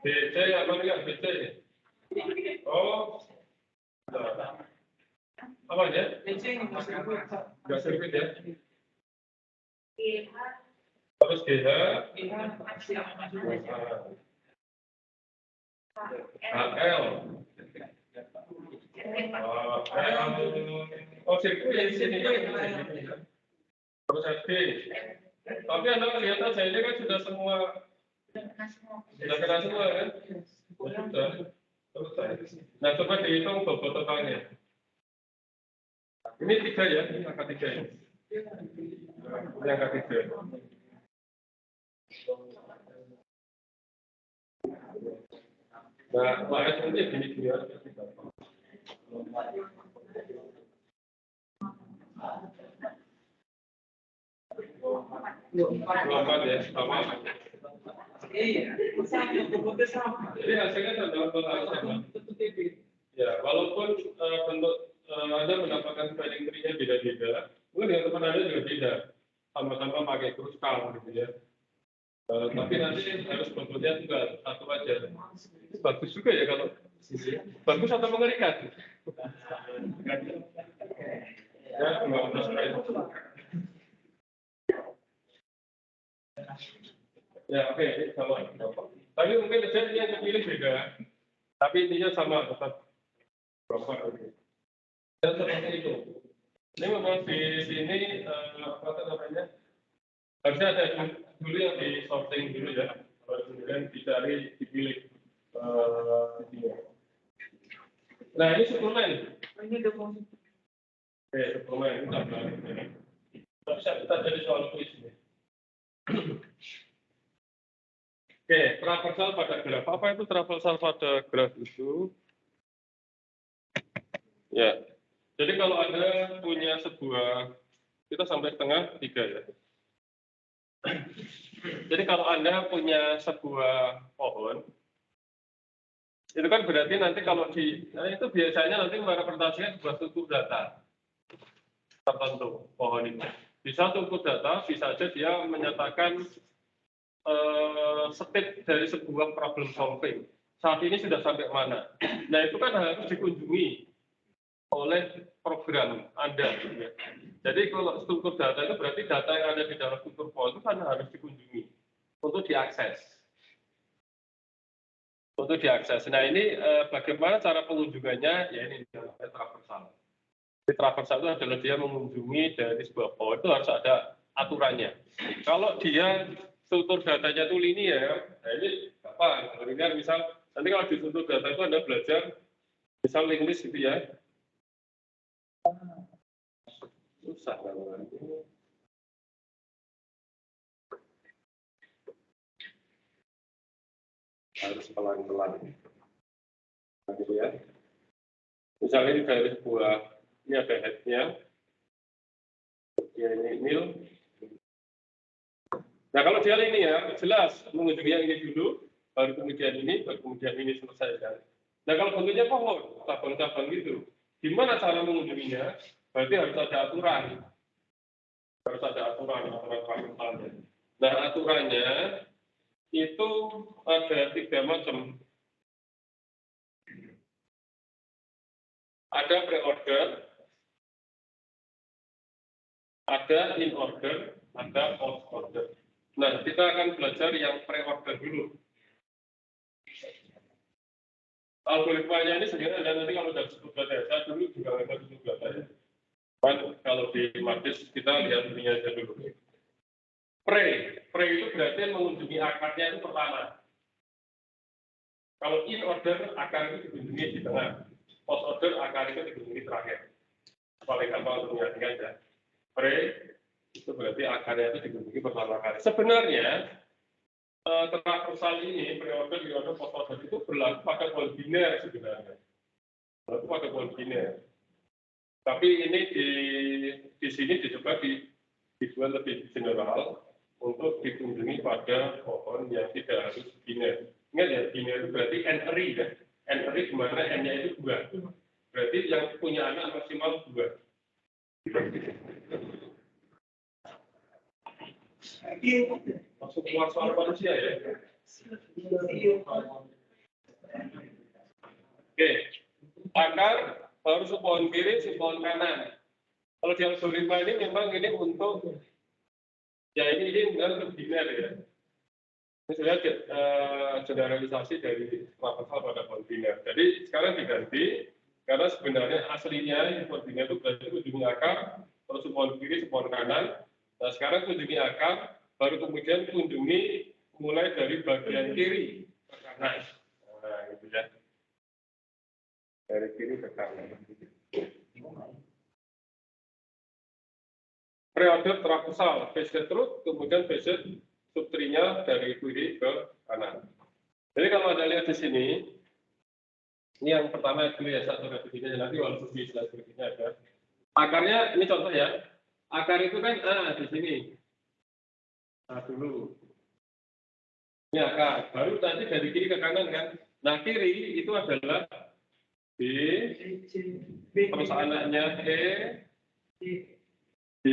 BC aman nggak BC? Oh, apa ya? Nggak sirkuit ya? Terus GH, HL, oh sirkuit di sini ya? Terus FD. Tapi Anda lihat aja ini kan sudah semua sudah kena semua kan? Sudah. Nah coba dihitung bobot totalnya. Ini 3 ya, ini angka 3 ya. Ini angka 3. Nah, AS ini gini-gini aja. Lompat ya, sama. Iya, sama. Jadi hasilnya dalam bentuk sama. Ya, walaupun bentuk Anda mendapatkan spelling tree-nya beda-beda, mungkin dengan teman Anda juga beda. Sama-sama pakai kruskal gitu ya. Tapi nanti harus bentuknya juga satu aja. Itu bagus juga ya kalau bagus atau mengerikan? Ya, nggak usah sekali. Ya, oke, sama. Tapi mungkin desain yang dipilih beda. Tapi intinya sama, tetap berapa. Dan seperti itu. Ini memang di sini apa namanya? Harusnya ada dulu yang di sorting dulu ya, kemudian dicari, dipilih. Nah ini suplemen. Ini dokumen. Oke, suplemen ini tambah. Tapi kita jadi soal kuis ini. Oke, traversal pada graf. Apa itu traversal pada graf itu? Ya, jadi kalau Anda punya sebuah, kita sampai setengah 3 ya. Jadi kalau Anda punya sebuah pohon, itu kan berarti nanti kalau nah itu biasanya nanti merepresentasikan sebuah struktur data. tertentu pohon ini. Bisa input data, bisa saja dia menyatakan state dari sebuah problem solving. Saat ini sudah sampai mana? Nah itu kan harus dikunjungi oleh program Anda. Ya. Jadi kalau struktur data itu berarti data yang ada di dalam struktur pohon itu kan harus dikunjungi untuk diakses. Untuk diakses. Nah ini bagaimana cara pengunjungannya? Ya ini namanya traversal. Traversal itu adalah dia mengunjungi dari sebuah pohon itu harus ada aturannya. Kalau dia struktur datanya itu linear, nah ini apa? Linear misal nanti kalau di struktur data itu Anda belajar misal link list gitu ya. Susah kan? Harus pelan-pelan. Nah, gitu ya. Misalnya ini dari sebuah, ini ada head-nya, ya ini nil. Nah kalau dia linear, jelas mengunjungi yang ini dulu, baru kemudian ini selesai kan. Nah kalau bentuknya pohon, cabang-cabang gitu, gimana cara mengunjunginya? Berarti harus ada aturan. Harus ada aturan travesalnya. Nah aturannya itu ada 3 macam. Ada pre-order, ada in order, ada post order. Nah, kita akan belajar yang pre-order dulu. Algoritmanya ini sebenarnya ada nanti kalau sudah cukup data, saya dulu juga ada cukup data. Kan kalau di Madis kita lihat ini aja dulu. Pre itu berarti mengunjungi akarnya itu pertama. Kalau in order, akar itu dikunjungi di tengah. Post order, akar itu dikunjungi terakhir. Paling gampang untuk mengingatkan aja. Pre itu berarti akarnya itu dikunjungi pertama kali. Sebenarnya traversal ini pre-order, in-order, post-order itu berlaku pada pohon biner sebenarnya. Berlaku pada pohon biner. Tapi ini di sini dicoba dibuat lebih general untuk dikunjungi pada pohon yang tidak harus biner. Ingat ya, biner itu berarti n-ry ya. N-ry di mana n-nya itu 2. Berarti yang punya anak maksimal 2. Masuk keluar soal manusia ya. Oke, akar baru pohon kiri, pohon kanan. Kalau di algoritma ini memang ini untuk ya ini untuk biner ya. Ini sebenarnya generalisasi dari traversal pada pohon biner. Jadi sekarang diganti karena sebenarnya aslinya pohon biner itu berarti kunjungi akar, terus pohon kiri, pohon kanan. Nah sekarang kunjungi akar, baru kemudian kunjungi mulai dari bagian kiri ke kanan. Nah, gitu ya. Dari kiri ke kanan. Pre-order traversal, phase root, kemudian phase subtrinya dari kiri ke kanan. Jadi kalau Anda lihat di sini, ini yang pertama dulu ya, satu di sini, nanti walaupun di slide berikutnya ada. Akarnya, ini contoh ya, akar itu kan di sini. Nah dulu. Ini akar, baru nanti dari kiri ke kanan kan. Nah kiri itu adalah B, terus anaknya E, D,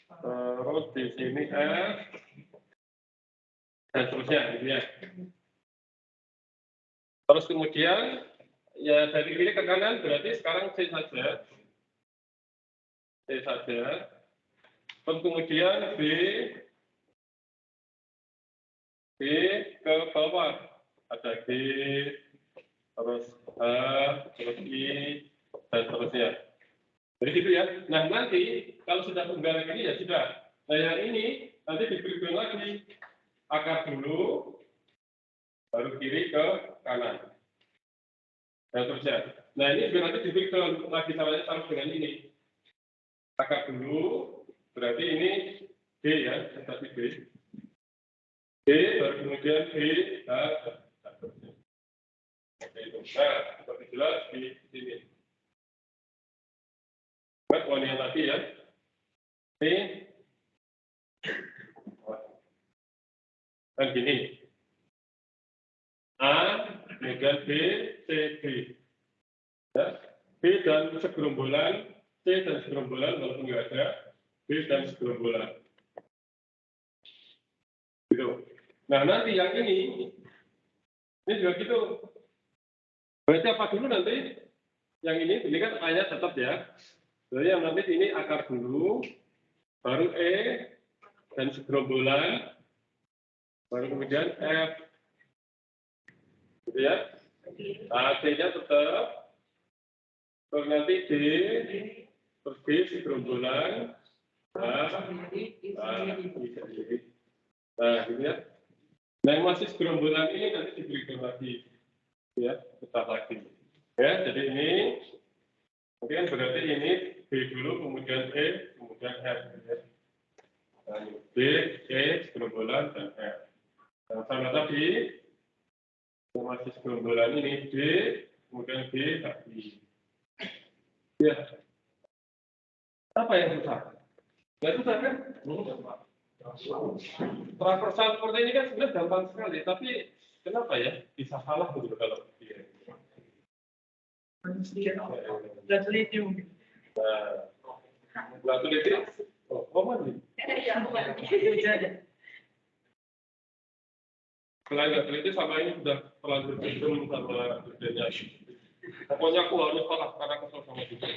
terus di sini F, dan seterusnya gitu ya. Terus kemudian ya dari kiri ke kanan berarti sekarang C saja. C saja. Terus kemudian B ke bawah ada G, terus H, terus I, dan seterusnya. Jadi gitu ya. Nah nanti kalau sudah tunggal ini ya sudah. Nah yang ini nanti diberi lagi akar dulu, baru kiri ke kanan. Dan seterusnya. Nah ini nanti diberi lagi caranya sama dengan ini. Akar dulu, berarti ini D ya, tadi D. D, baru kemudian B, H, dan seterusnya. Nah, seperti jelas di sini. Poin yang tadi ya. Ini dan gini. A, kemudian B, C, D. Ya. B dan segerombolan C dan segerombolan walaupun nggak ada B dan segerombolan. Gitu. Nah, nanti yang ini juga gitu. Berarti apa dulu nanti? Yang ini kan A-nya tetap ya. Jadi yang nanti ini akar dulu, baru E dan segerombolan, baru kemudian F. Gitu ya. Nah, D-nya tetap, terus nanti D, terus B segerombolan, nah, gitu ya. Nah, yang masih segerombolan ini nanti diberikan lagi, ya, tetap lagi. Ya, jadi ini, mungkin berarti ini B dulu, kemudian E, kemudian F. Ya. Nah, B, E, segerombolan, dan F. Nah, sama tadi, yang masih segerombolan ini B, kemudian B, lagi. Ya. Apa yang susah? Nggak susah kan? Transversal seperti ini kan sebenarnya gampang sekali, tapi kenapa ya bisa salah begitu kalau dia? Nggak teliti mungkin. Nggak teliti? Oh mandi. Selain nggak teliti sama ini sudah terlanjur gendum sama kerjanya. Pokoknya aku harus salah karena kesel sama dia.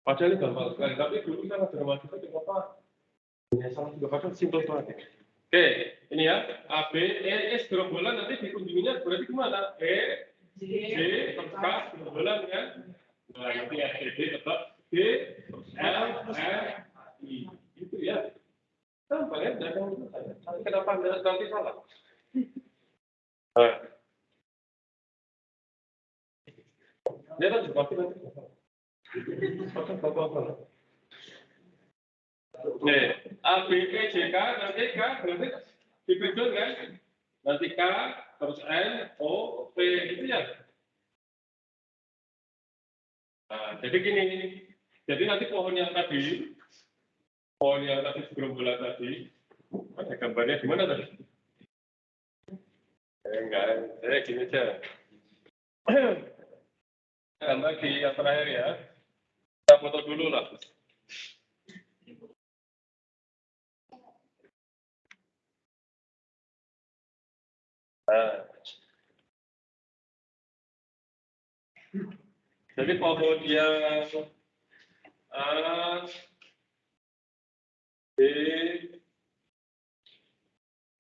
Padahal ini gampang sekali, tapi dulu kan ada mahasiswa kenapa? Ya salah juga padahal simpel banget. Oke, ini ya, A, B, E, segerombolan nanti dikunjunginya berarti kemana? E, J, terus K, segerombolan kan? Nah, nanti S, D tetap G, terus L, R, I. Itu ya. Gampang ya, jangan susah. Tapi kenapa nanti salah? Nah. Dia kan juga pasti nanti salah. Nih, A, B, E, J, K, nanti K berarti dipikul kan? Nanti K, terus N, O, P, itu ya. Nah, jadi gini, jadi nanti pohon yang tadi segerombolan tadi, ada gambarnya di mana tadi? Enggak, gini aja. Gambar di yang terakhir ya. Kita foto dulu lah. Nah. Jadi pohon yang A, B,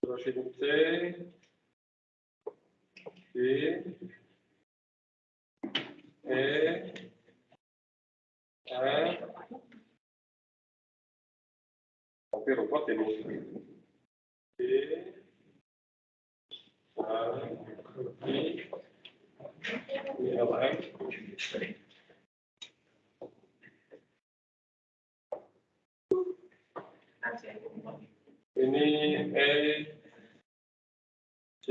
terus ini C, D, E, F, tapi rumput ini. D, A, I, ini L, M. Ini E, J,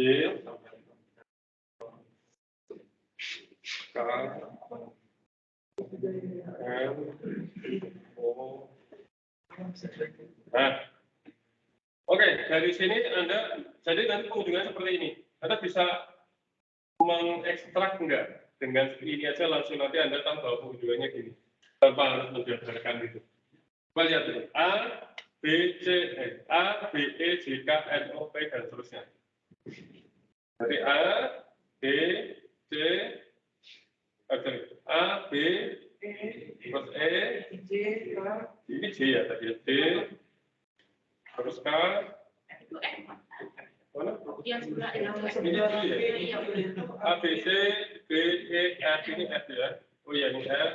K, M, O. Nah, oke, dari sini Anda, jadi nanti pengunjungan seperti ini. Anda bisa mengekstrak enggak? Dengan ini aja langsung nanti Anda tahu bahwa pengunjungannya gini. Tanpa harus menjabarkan gitu. Coba lihat ini. A, B, C, A, B, E, J, K, N, O, P, dan seterusnya. Jadi A, B, C, A, B, terus E, ini J ya tadi, D, terus K, mana? Ini J ya, A, B, C, B, E, F, ini F ya. Oh ya, ini F,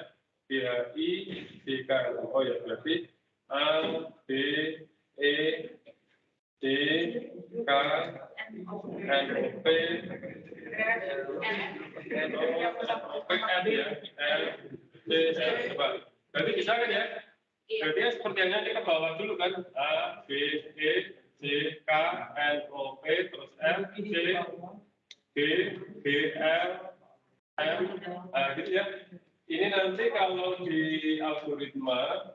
B, H, I, C, K, L, oh ya, berarti A, B, E, C, K, N, O, P, coba. Berarti bisa kan ya? Berarti ya seperti yang kita bawa dulu kan. A, B, E, C, K, N, O, P, terus M, C, B, B, L, M, gitu ya. Ini nanti kalau di algoritma,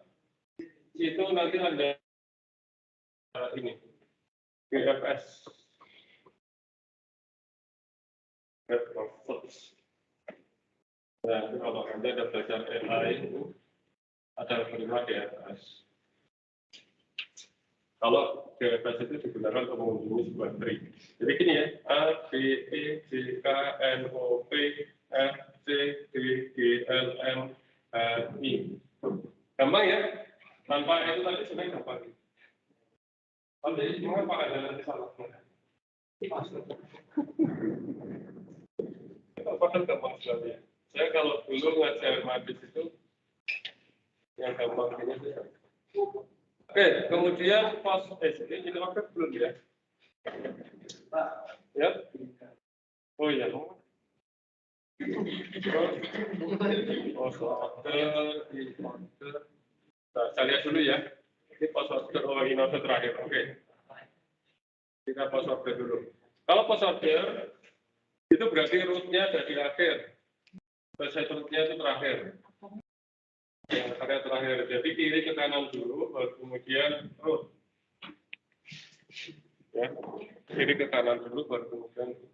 itu nanti ada ini, GFS. Nah, kalau Anda ada belajar AI itu ada prima di atas. Kalau DFS itu digunakan untuk mengunjungi sebuah tree. Jadi gini ya, A, B, E, J, K, N, O, P, F, C, D, G, L, M, I. Gampang ya? Tanpa itu tadi sebenarnya gampang. Tapi mengapa ada nanti salah? Itu padahal gampang sekali ya. Saya kalau dulu ngajar matematik itu yang gampang ini sih. Oke, kemudian pas ini apa belum ya? Ya? Oh iya. Nah, saya lihat dulu ya. Ini password ini note terakhir. Oke. Kita password dulu. Kalau password itu berarti rootnya ada di akhir. Selesai rootnya itu terakhir. Yang area terakhir. Jadi kiri ke kanan dulu, baru kemudian root. Ya, kiri ke kanan dulu, baru kemudian root.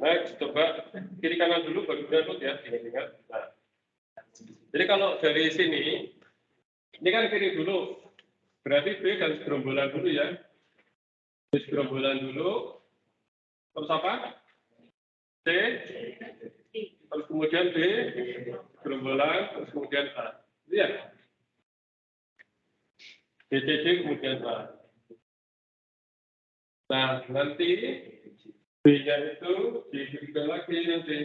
Next, coba kiri kanan dulu, baru kemudian root ya. Ingat. Nah, jadi kalau dari sini, ini kan kiri dulu. Berarti B dan gerombolan dulu ya. B gerombolan dulu. Terus apa? C. Terus kemudian B. Gerombolan. Terus kemudian A. Lihat. B, C, D, kemudian A. Nah, nanti B-nya itu diberikan lagi nanti.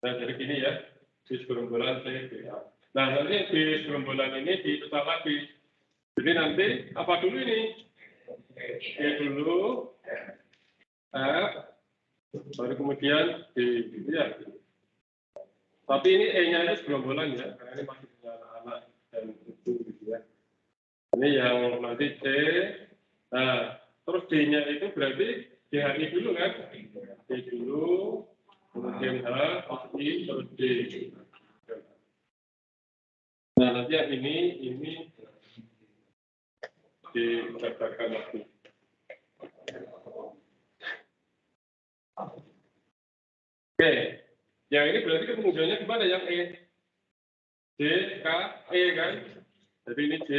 Nah, jadi gini ya. B gerombolan C, B, A. Nah, nanti di gerombolan ini diputar lagi. Jadi nanti apa dulu ini? E dulu, F, baru kemudian D, gitu ya. Tapi ini E-nya itu gerombolan ya, karena ini masih punya anak dan cucu gitu ya. Ini yang nanti C, nah, terus D-nya itu berarti DHI dulu kan? D dulu, kemudian H, I, terus D. Nah, nanti yang ini didaftarkan lagi. Oke, yang ini berarti kemudiannya gimana yang E? J, K, E kan? Jadi ini J,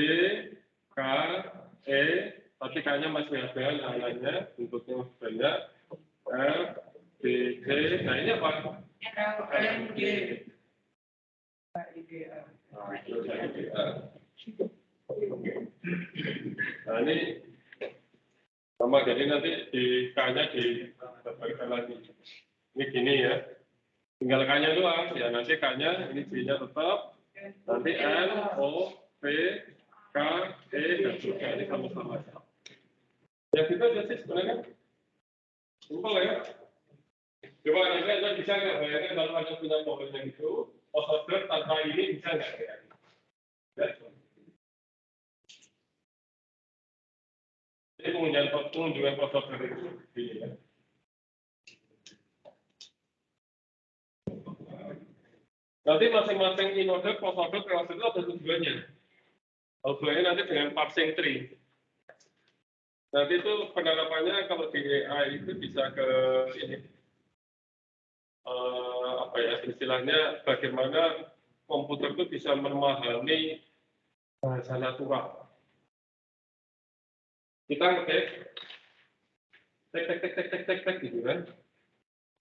K, E, tapi K-nya masih ada lainnya, bentuknya masih banyak. F, B, C, nah ini apa? L, G. Nah ini sama, jadi nanti di K-nya didaftarkan lagi. Ini gini ya, tinggal K-nya doang, ya nanti K-nya, ini J-nya tetap, nanti L, O, P, K, E, dan juga ini sama-sama. Ya kita aja sih sebenarnya, simpel ya. Coba Anda bisa nggak bayangkan kalau Anda punya mobilnya itu, order tanpa ini bisa nggak? Ya. Ini pengunjungan order itu begini ya. Nanti masing-masing in-order, post-order, pre-order itu ada tujuannya. Tujuannya nanti dengan parsing tree. Nanti itu penerapannya kalau di AI itu bisa ke ini. Apa ya, istilahnya bagaimana komputer itu bisa memahami bahasa natural. Kita ngetik, tek gitu kan.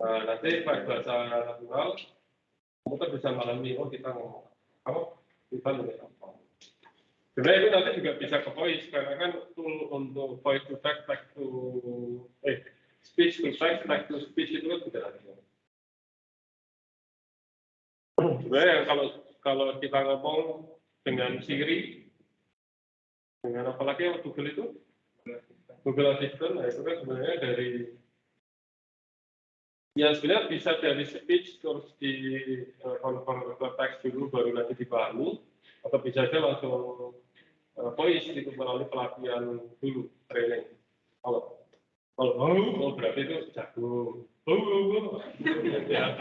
Nanti bahasa natural, komputer bisa memahami, oh kita ngomong apa, kita ngomong apa. Sebenarnya itu nanti juga bisa ke voice, karena kan tool untuk voice to text, text to speech to text, text to speech itu kan sudah ada. Sebenarnya kalau kita ngomong dengan Siri, dengan apalagi Google itu, Google Assistant, nah itu kan sebenarnya dari, ya sebenarnya bisa dari speech terus di convert ke teks dulu baru nanti dipahami, atau bisa aja langsung voice itu melalui pelatihan dulu, training. Kalau berarti itu jago. Ya.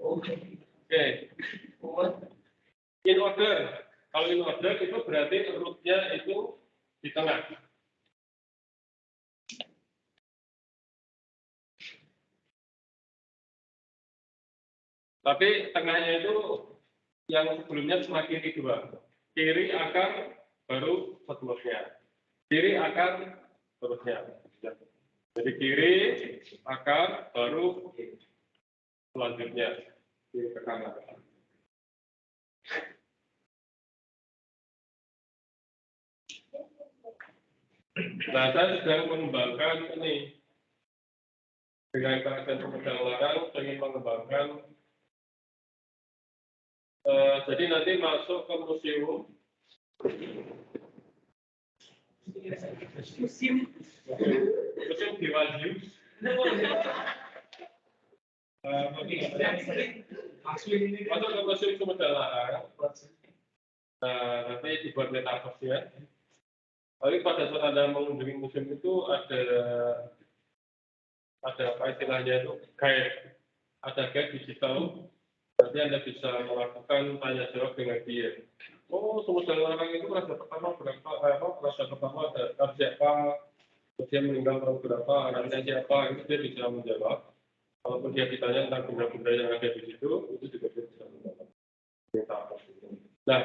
Oke. In order. Kalau inorder itu berarti rootnya itu di tengah. Tapi tengahnya itu yang sebelumnya cuma kiri dua. Kiri akar baru seterusnya. Kiri akar terusnya. Jadi kiri akar baru selanjutnya kiri ke kanan. Nah, saya sedang mengembangkan ini dengan kajian pemecah larang, ingin mengembangkan. Jadi nanti masuk ke museum. Museum Diwaji. Masuk ke museum pemecah larang. Nanti dibuat metaverse-nya. Tapi pada saat Anda mengunjungi museum itu ada apa istilahnya itu guide, ada guide digital. Nanti Anda bisa melakukan tanya jawab dengan dia. Oh, pemecah larang itu raja pertama berapa? Raja pertama ada siapa? Dia meninggal tahun berapa? Anaknya siapa? Itu dia bisa menjawab. Kalaupun dia ditanya tentang benda-benda yang ada di situ, itu juga dia bisa menjawab. Nah,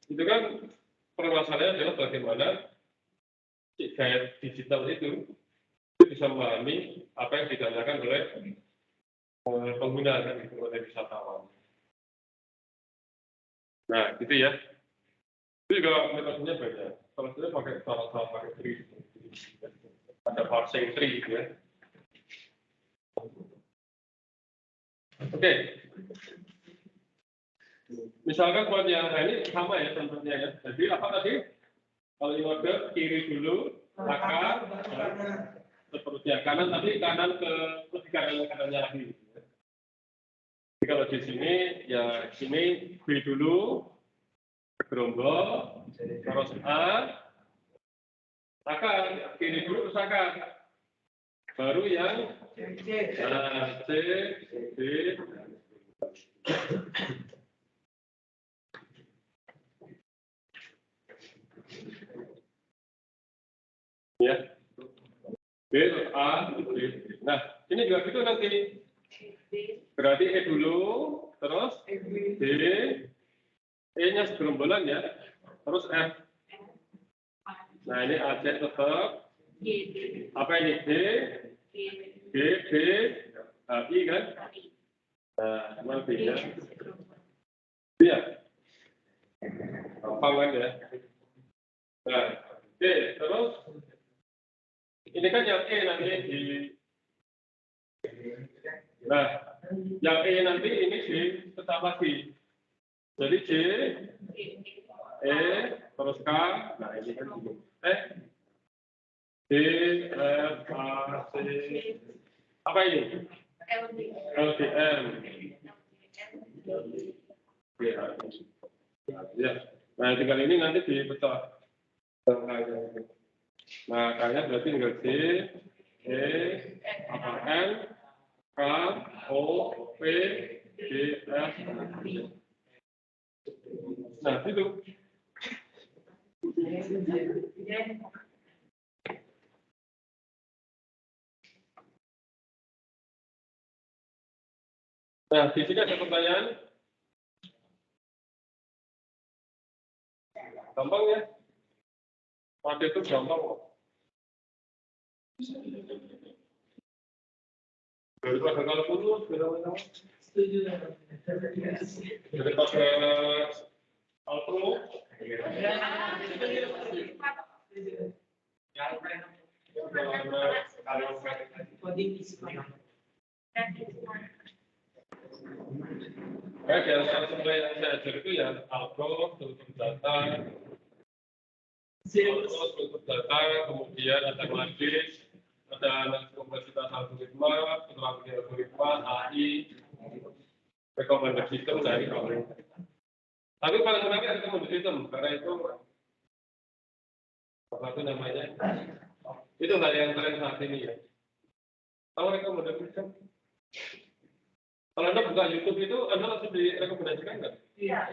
itu kan permasalahannya adalah bagaimana si guide digital itu bisa memahami apa yang ditanyakan oleh pengguna kan, oleh wisatawan. Nah, gitu ya. Itu juga metodenya banyak. Kalau saya pakai salah pakai tree, ada parsing tree gitu ya. Oke. Misalkan buat yang ini sama ya contohnya ya. Jadi apa tadi? Kalau inorder kiri dulu, akar, seterusnya kanan tapi kanan ke kanannya lagi. Jadi kalau di sini ya sini B dulu, gerombol, terus A, akar kiri dulu terus akar, baru yang C, D. Ya, B, A, B. Nah, ini juga gitu nanti. Berarti E dulu, terus D, E-nya segerombolan ya, terus F. Nah, ini AC tetap. Apa ini D, G, D, I kan? Nah, mana B-nya? Iya. Gampang kan ya? Nah, D, terus ini kan yang E nanti di. Nah, yang E nanti ini di tetap lagi. Jadi C, E, terus K, nah ini kan gini. D, F, A, C, apa ini? LDM. Ya, nah tinggal ini nanti dipecah. Nah, kayaknya berarti tinggal C, E, N, K, O, P, G, F. Nah, itu. Nah, di sini ada pertanyaan. Gampang ya? Waktu itu gampang kok. Daripada kalau putus, beda-beda. Daripada Alpro. Di antara semua yang saya ajar itu ya Alpro, struktur data, struktur data, kemudian ada Magis, ada analisis kompleksitas algoritma, strategi algoritma, AI, recommender system dari kamu. Tapi paling menarik ada recommender system karena itu apa itu namanya? Itu hal yang tren saat ini ya. Tahu recommender system? Kalau Anda buka YouTube itu, Anda langsung direkomendasikan nggak? Iya.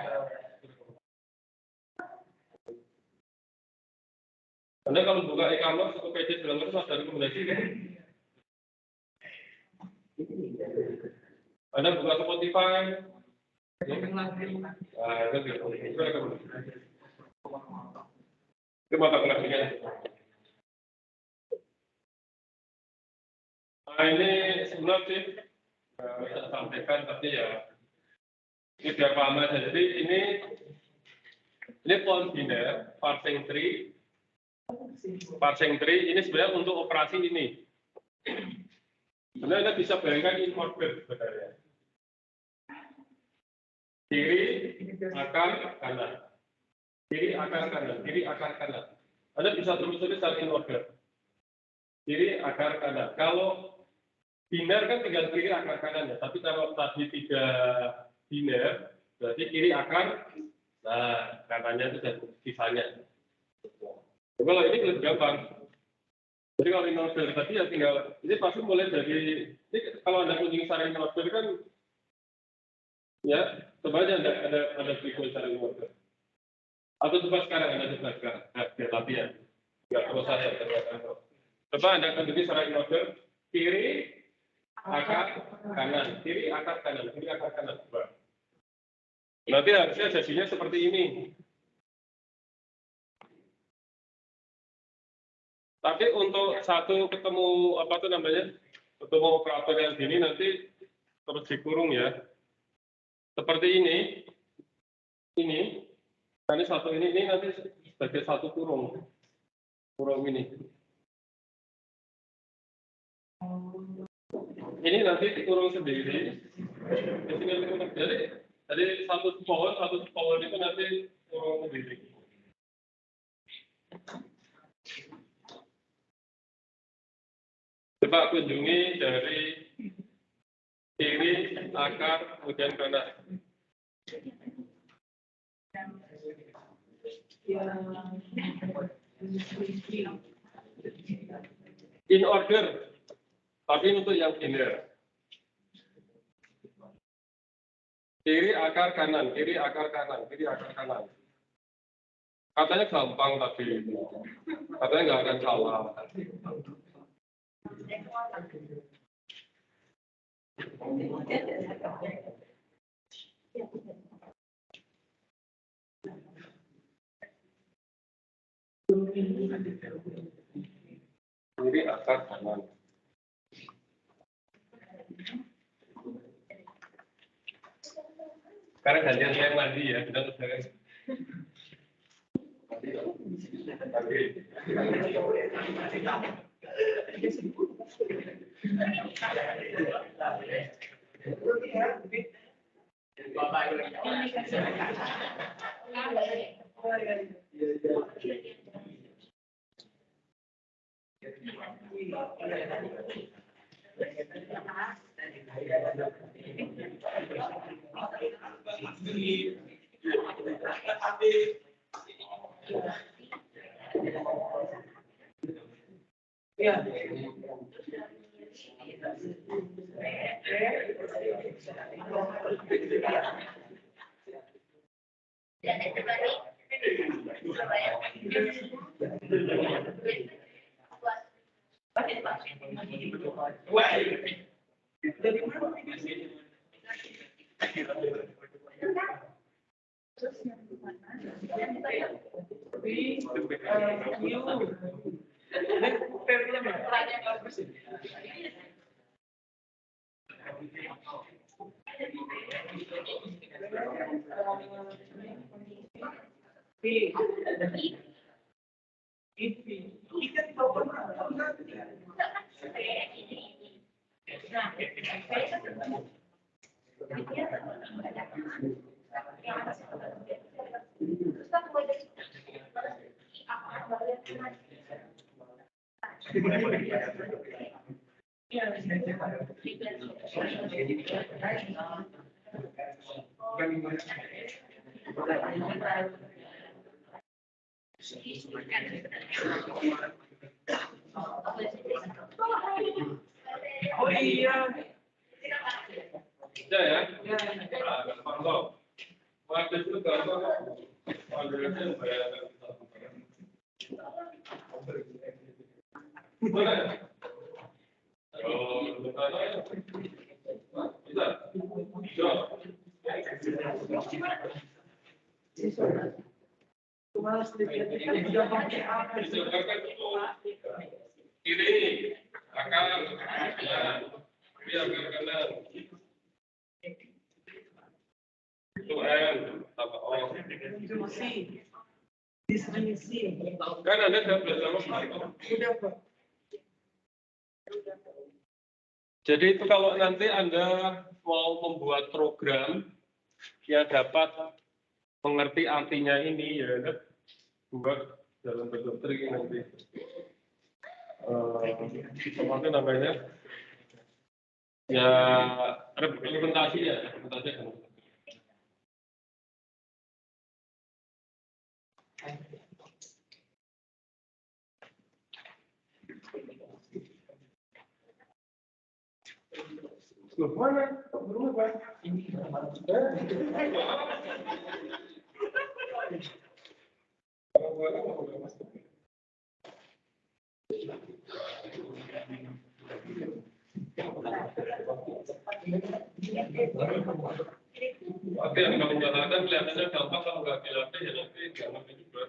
Anda kalau buka e-commerce atau PC segala macam ada rekomendasi kan? Anda buka Spotify, nah, itu rekomendasi. Itu mata kuliahnya. Nah, ini sebenarnya sih saya sampaikan tapi ya ini biar paham aja. Jadi ini point biner, parsing tree. Parsing tree ini sebenarnya untuk operasi ini. Sebenarnya Anda bisa bayangkan in order sebenarnya. Kiri, akar, kanan. Kiri, akar, kanan. Kiri, akar, kanan. Anda bisa terus-terus secara in order. Kiri, akar, kanan. Kalau biner kan tinggal kiri, akar, kanan ya. Tapi kalau tadi 3 biner, berarti kiri, akar, nah kanannya itu sisanya. Kalau ini lebih gampang. Jadi kalau in order tadi ya tinggal, ini pasti mulai dari, ini kalau Anda kunjungi secara in order kan, ya, coba aja ada berikut secara in order. Atau coba sekarang, Anda coba sekarang, biar latihan. Nggak perlu saya, coba Anda kunjungi secara in order, kiri, akar, kanan, kiri, akar, kanan, kiri, akar, kanan. Coba. Nanti harusnya jadinya seperti ini. Tapi untuk satu ketemu apa tuh namanya, ketemu operator yang gini nanti terus dikurung ya. Seperti ini, nanti satu ini nanti sebagai satu kurung ini. Ini nanti dikurung sendiri. Jadi satu pohon itu nanti kurung sendiri. Coba kunjungi dari kiri, akar, kemudian kanan. In order, tapi untuk yang biner. Kiri, akar, kanan, kiri, akar, kanan, kiri, akar, kanan. Katanya gampang tapi katanya nggak akan salah. Kiri, akar, kanan. Sekarang gantian saya mandi ya, kita sekarang. Oh iya. Bisa ya? Gampang. Waktu itu gampang. Gimana? Oh, bisa. Kiri, akal, kanan, kiri akal kanan. Itu N, tambah O. Kan Anda sudah belajar apa? Udah, Pak. Jadi itu kalau nanti Anda mau membuat program yang dapat mengerti artinya ini, ya Anda buat dalam bentuk tree nanti. Apa namanya? Ya, implementasi ya, implementasi. Loh, mana? Belum apa? Ini Oke, yang kamu nyalakan kelihatannya gampang, kalau nggak dilatih ya nanti nggak ngerti juga.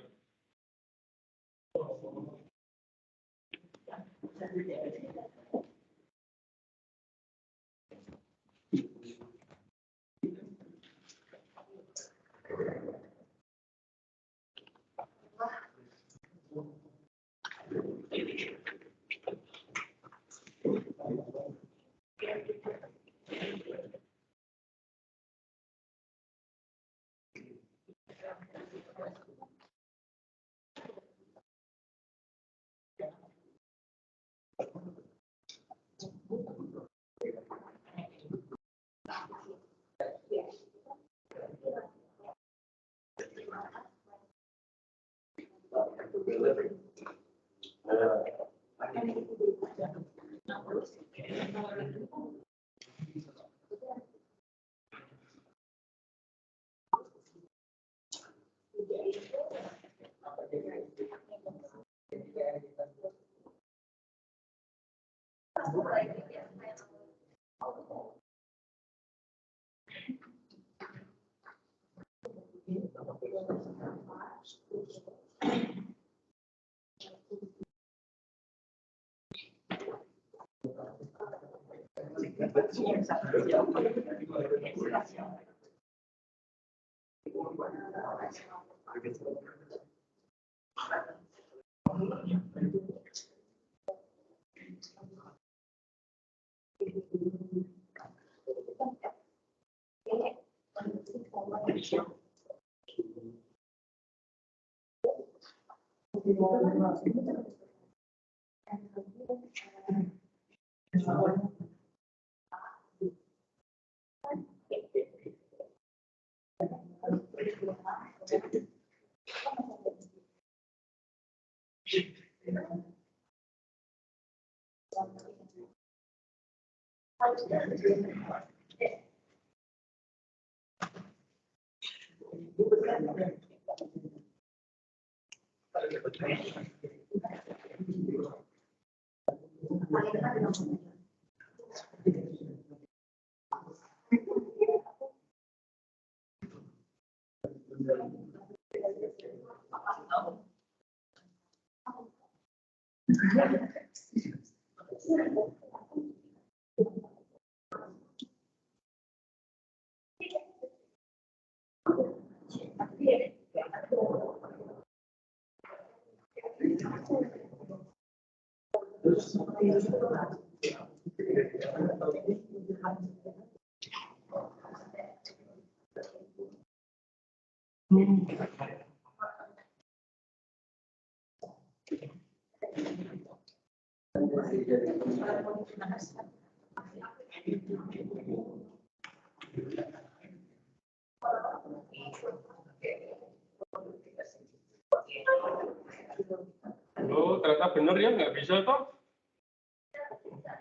Oh, ternyata benar ya, nggak bisa toh?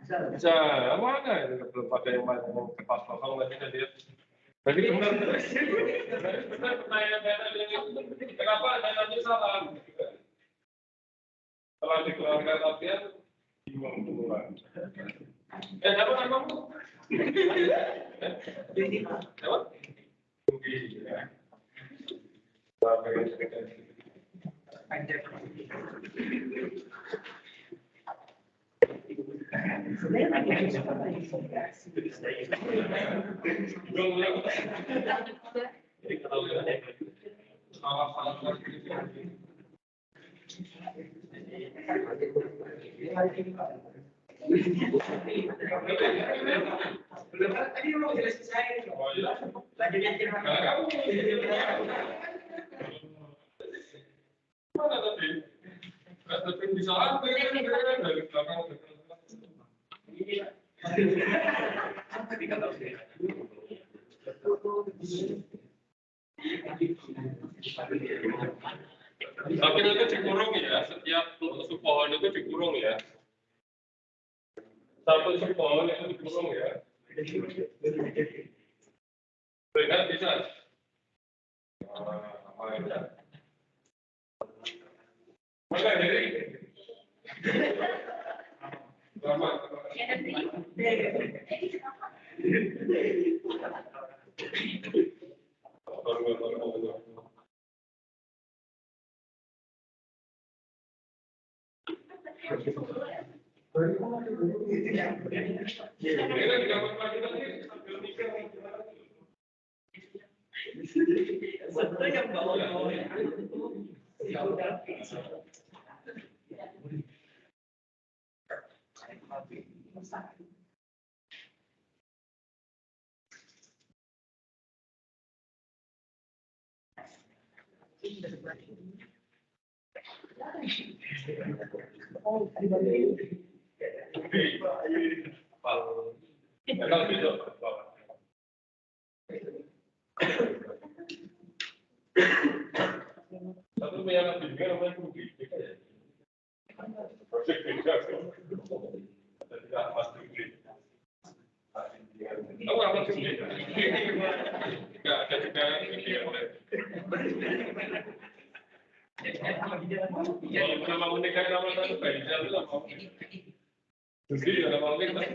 Bisa, mana ini belum ada yang mau ke pas kosong lagi nanti. Jadi benar, benar pertanyaan ini kenapa ada nanti salah? Setelah dikeluarkan latihan, Apa namamu? Apa? Belum tadi mau jelasin saya. Lanjutnya Mana tadi? Tapi bisa apa ya? Dari belakang. Tapi itu dikurung ya, setiap pohon itu dikurung ya. Satu pohon itu dikurung ya. Benar bisa. Maka dari lama. Satu yang lebih namanya publik. Proses beda. Tidak pasti. Oh, apa sih? Tidak ada juga nama menikah nama satu beda itu apa? Jadi nama menikah.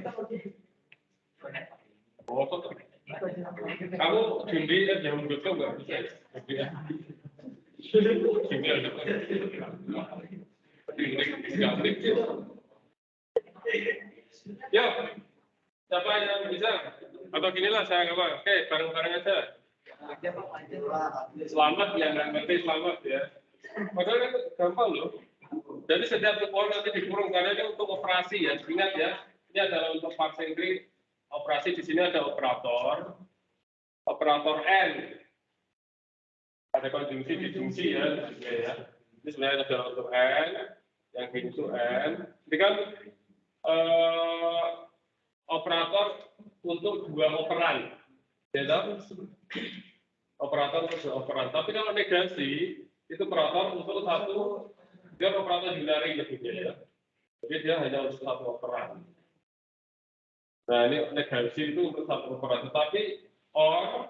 Oh, kamu Jundi jam berapa nggak bisa? Jundi ada apa? Ya, siapa yang bisa? Atau ginilah saya nggak apa? Oke, bareng-bareng aja. Selamat ya, nggak ngerti selamat ya. Padahal itu gampang loh. Jadi setiap pohon nanti dikurung karena ini untuk operasi ya. Ingat ya, ini adalah untuk parsentri operasi. Di sini ada operator N. Ada konjungsi disjungsi ya. Ini sebenarnya adalah untuk N, yang ini itu N. Ini kan operator untuk dua operan, ya kan? Operator untuk dua operan. Tapi kalau negasi itu operator untuk satu, dia operator binary gitu ya. Jadi dia hanya untuk satu operan. Nah ini negasi itu untuk satu operan. Tapi OR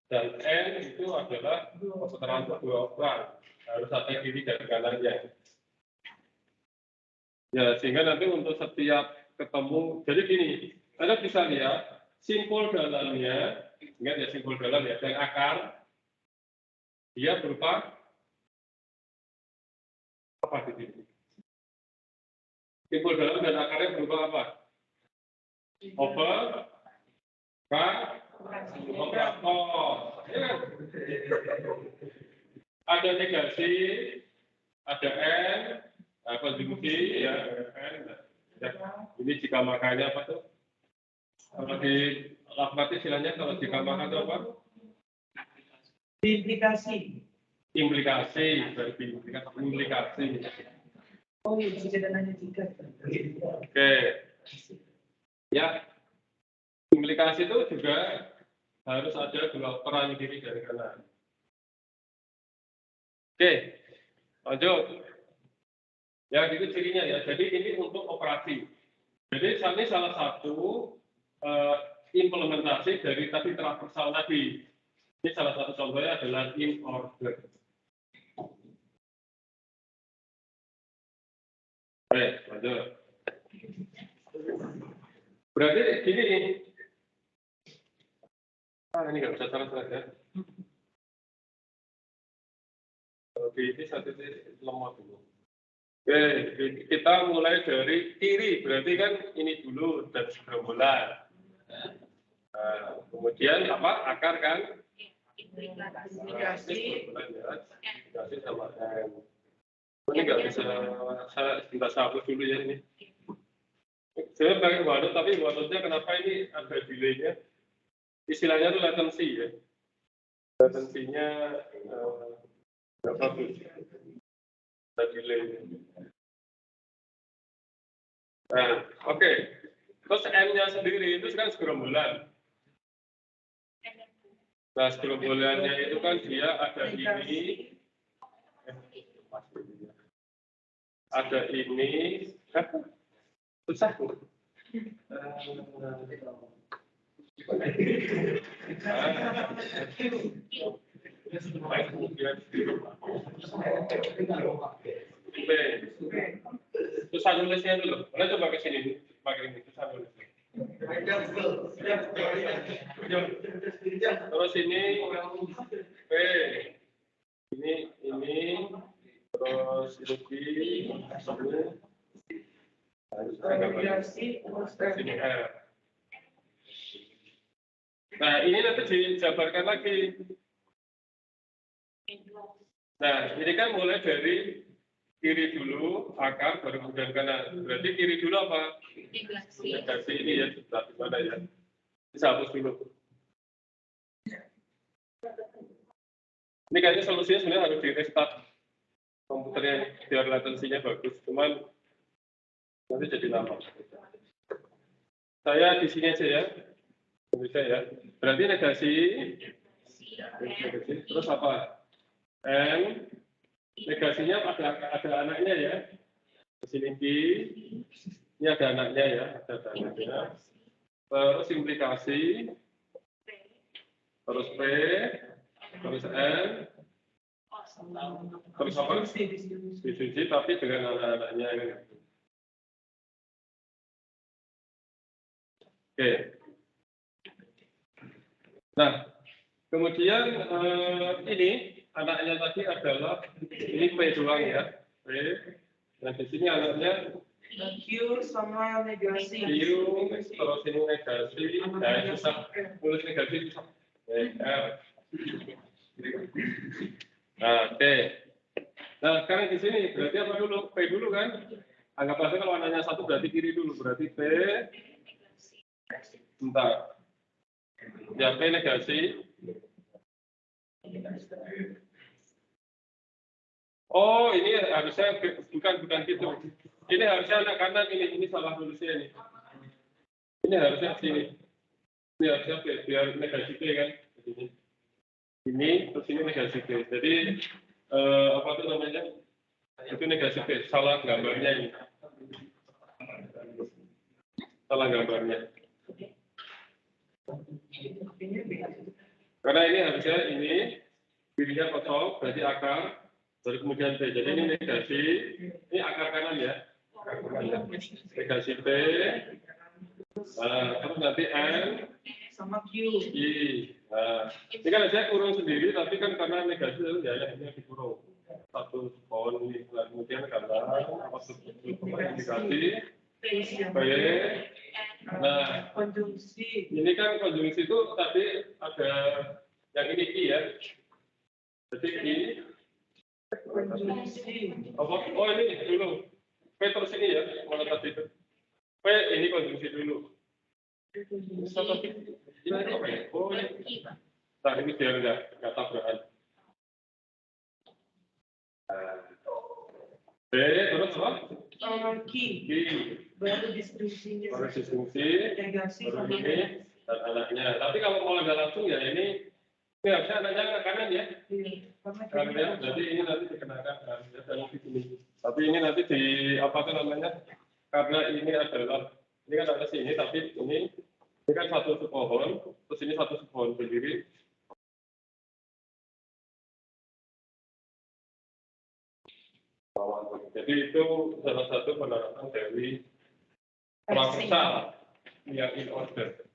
dan N itu adalah operator untuk dua operan. Harus ada kiri dan kanannya. Ya sehingga nanti untuk setiap ketemu, jadi gini, Anda bisa lihat simpul dalamnya, ingat ya simpul dalam ya, dan akar, dia berupa apa di sini? Simpul dalam dan akarnya berupa apa? Over, operator. Ya. Ada negasi, ada N, konjungsi, ya, N. Ya. Ini jika makanya apa tuh? Kalau di lakukan istilahnya kalau jika makan itu apa? implikasi. Implikasi. Oh iya, bisa nanya tiga. Oke. Ya. Implikasi itu juga harus ada dua peran kiri dan kanan. Oke. Lanjut. Ya, itu cirinya ya. Jadi ini untuk operasi. Jadi ini salah satu implementasi dari tadi transversal tadi. Ini salah satu contohnya adalah in order. Baik, lanjut. Berarti gini nih. Ini nggak bisa terang ya. Oke, ini satu titik lemot dulu. Oke, kita mulai dari kiri, berarti kan ini dulu dan segerombolan. Nah, kemudian apa? Akar kan? Implikasi. Implikasi sama N. Ini nggak bisa, saya hapus dulu ya ini. Saya pakai OneNote, tapi OneNote-nya kenapa ini ada delay-nya? Istilahnya itu latency ya. Latensinya nggak bagus. Ada delay. Nah, oke. Terus N-nya sendiri itu kan segerombolan. Nah, segerombolannya itu kan dia ada ini, susah. Susah nulisnya dulu. Boleh coba ke sini, pakai ini susah nulisnya. Terus ini P, ini terus ini sini R. Nah, ini nanti dijabarkan lagi. Nah, ini kan mulai dari kiri dulu, akar, baru kemudian kanan. Berarti kiri dulu apa? Negasi ini ya, di mana ya? Bisa hapus dulu. Ini kayaknya solusinya sebenarnya harus di restart komputernya biar latensinya bagus. Cuman nanti jadi lama. Saya di sini aja ya. Bisa ya. Berarti negasi. Terus apa? N. Negasinya ada anaknya ya. Di sini Q. Ini ada anaknya ya. Ada anaknya. Terus implikasi. Terus P. Terus N. Terus apa? Distribusi tapi dengan anak-anaknya ini. Oke. Nah, kemudian ini anaknya tadi adalah ini P doang ya. P. Nah, di sini anaknya Q sama negasi. Q, terus ini negasi. Nah, susah. Tulis negasi susah. R. Nah, T. Nah, sekarang di sini berarti apa dulu? P dulu kan? Anggap aja kalau anaknya satu berarti kiri dulu. Berarti P. Bentar. Ya, P negasi. Oh, ini harusnya bukan gitu. Ini harusnya anak kanan ini salah tulisnya ini. Ini harusnya sini. Ini harusnya P, biar negasi P kan. Ini terus ini negasi P. Jadi apa itu namanya? Itu negasi P. Salah gambarnya ini. Salah gambarnya. Karena ini harusnya ini kirinya kosong, berarti akar, baru kemudian P. Jadi ini negasi, ini akar kanan ya. Negasi P, terus nanti N, Sama Q. I. Nah, ini kan saya kurung sendiri, tapi kan karena negasi itu ya ini dikurung. Satu pohon ini, kemudian gambar, apa indikasi, P. Nah, Konjungsi. ini kan konjungsi itu tadi ada yang ini I ya. Jadi I. Konjungsi. Oh ini dulu. P terus ini ya, mana tadi itu. P ini konjungsi dulu. Ini apa ya? Oh ini. Nah ini biar nggak tabrakan. P terus apa? Q. Q. Baru distribusinya. Baru distribusi. Negasi Baru sama ini dan anaknya. Tapi kalau mau nggak langsung ya ini harusnya anaknya ke kanan ya. Kan ya, jadi ini nanti dikenakan kan ya dalam ini. Tapi ini nanti di apa tuh namanya? Karena ini adalah ini kan ada sini tapi ini kan satu pohon, terus ini satu pohon sendiri. Jadi itu salah satu penerapan dari proposal yang in order.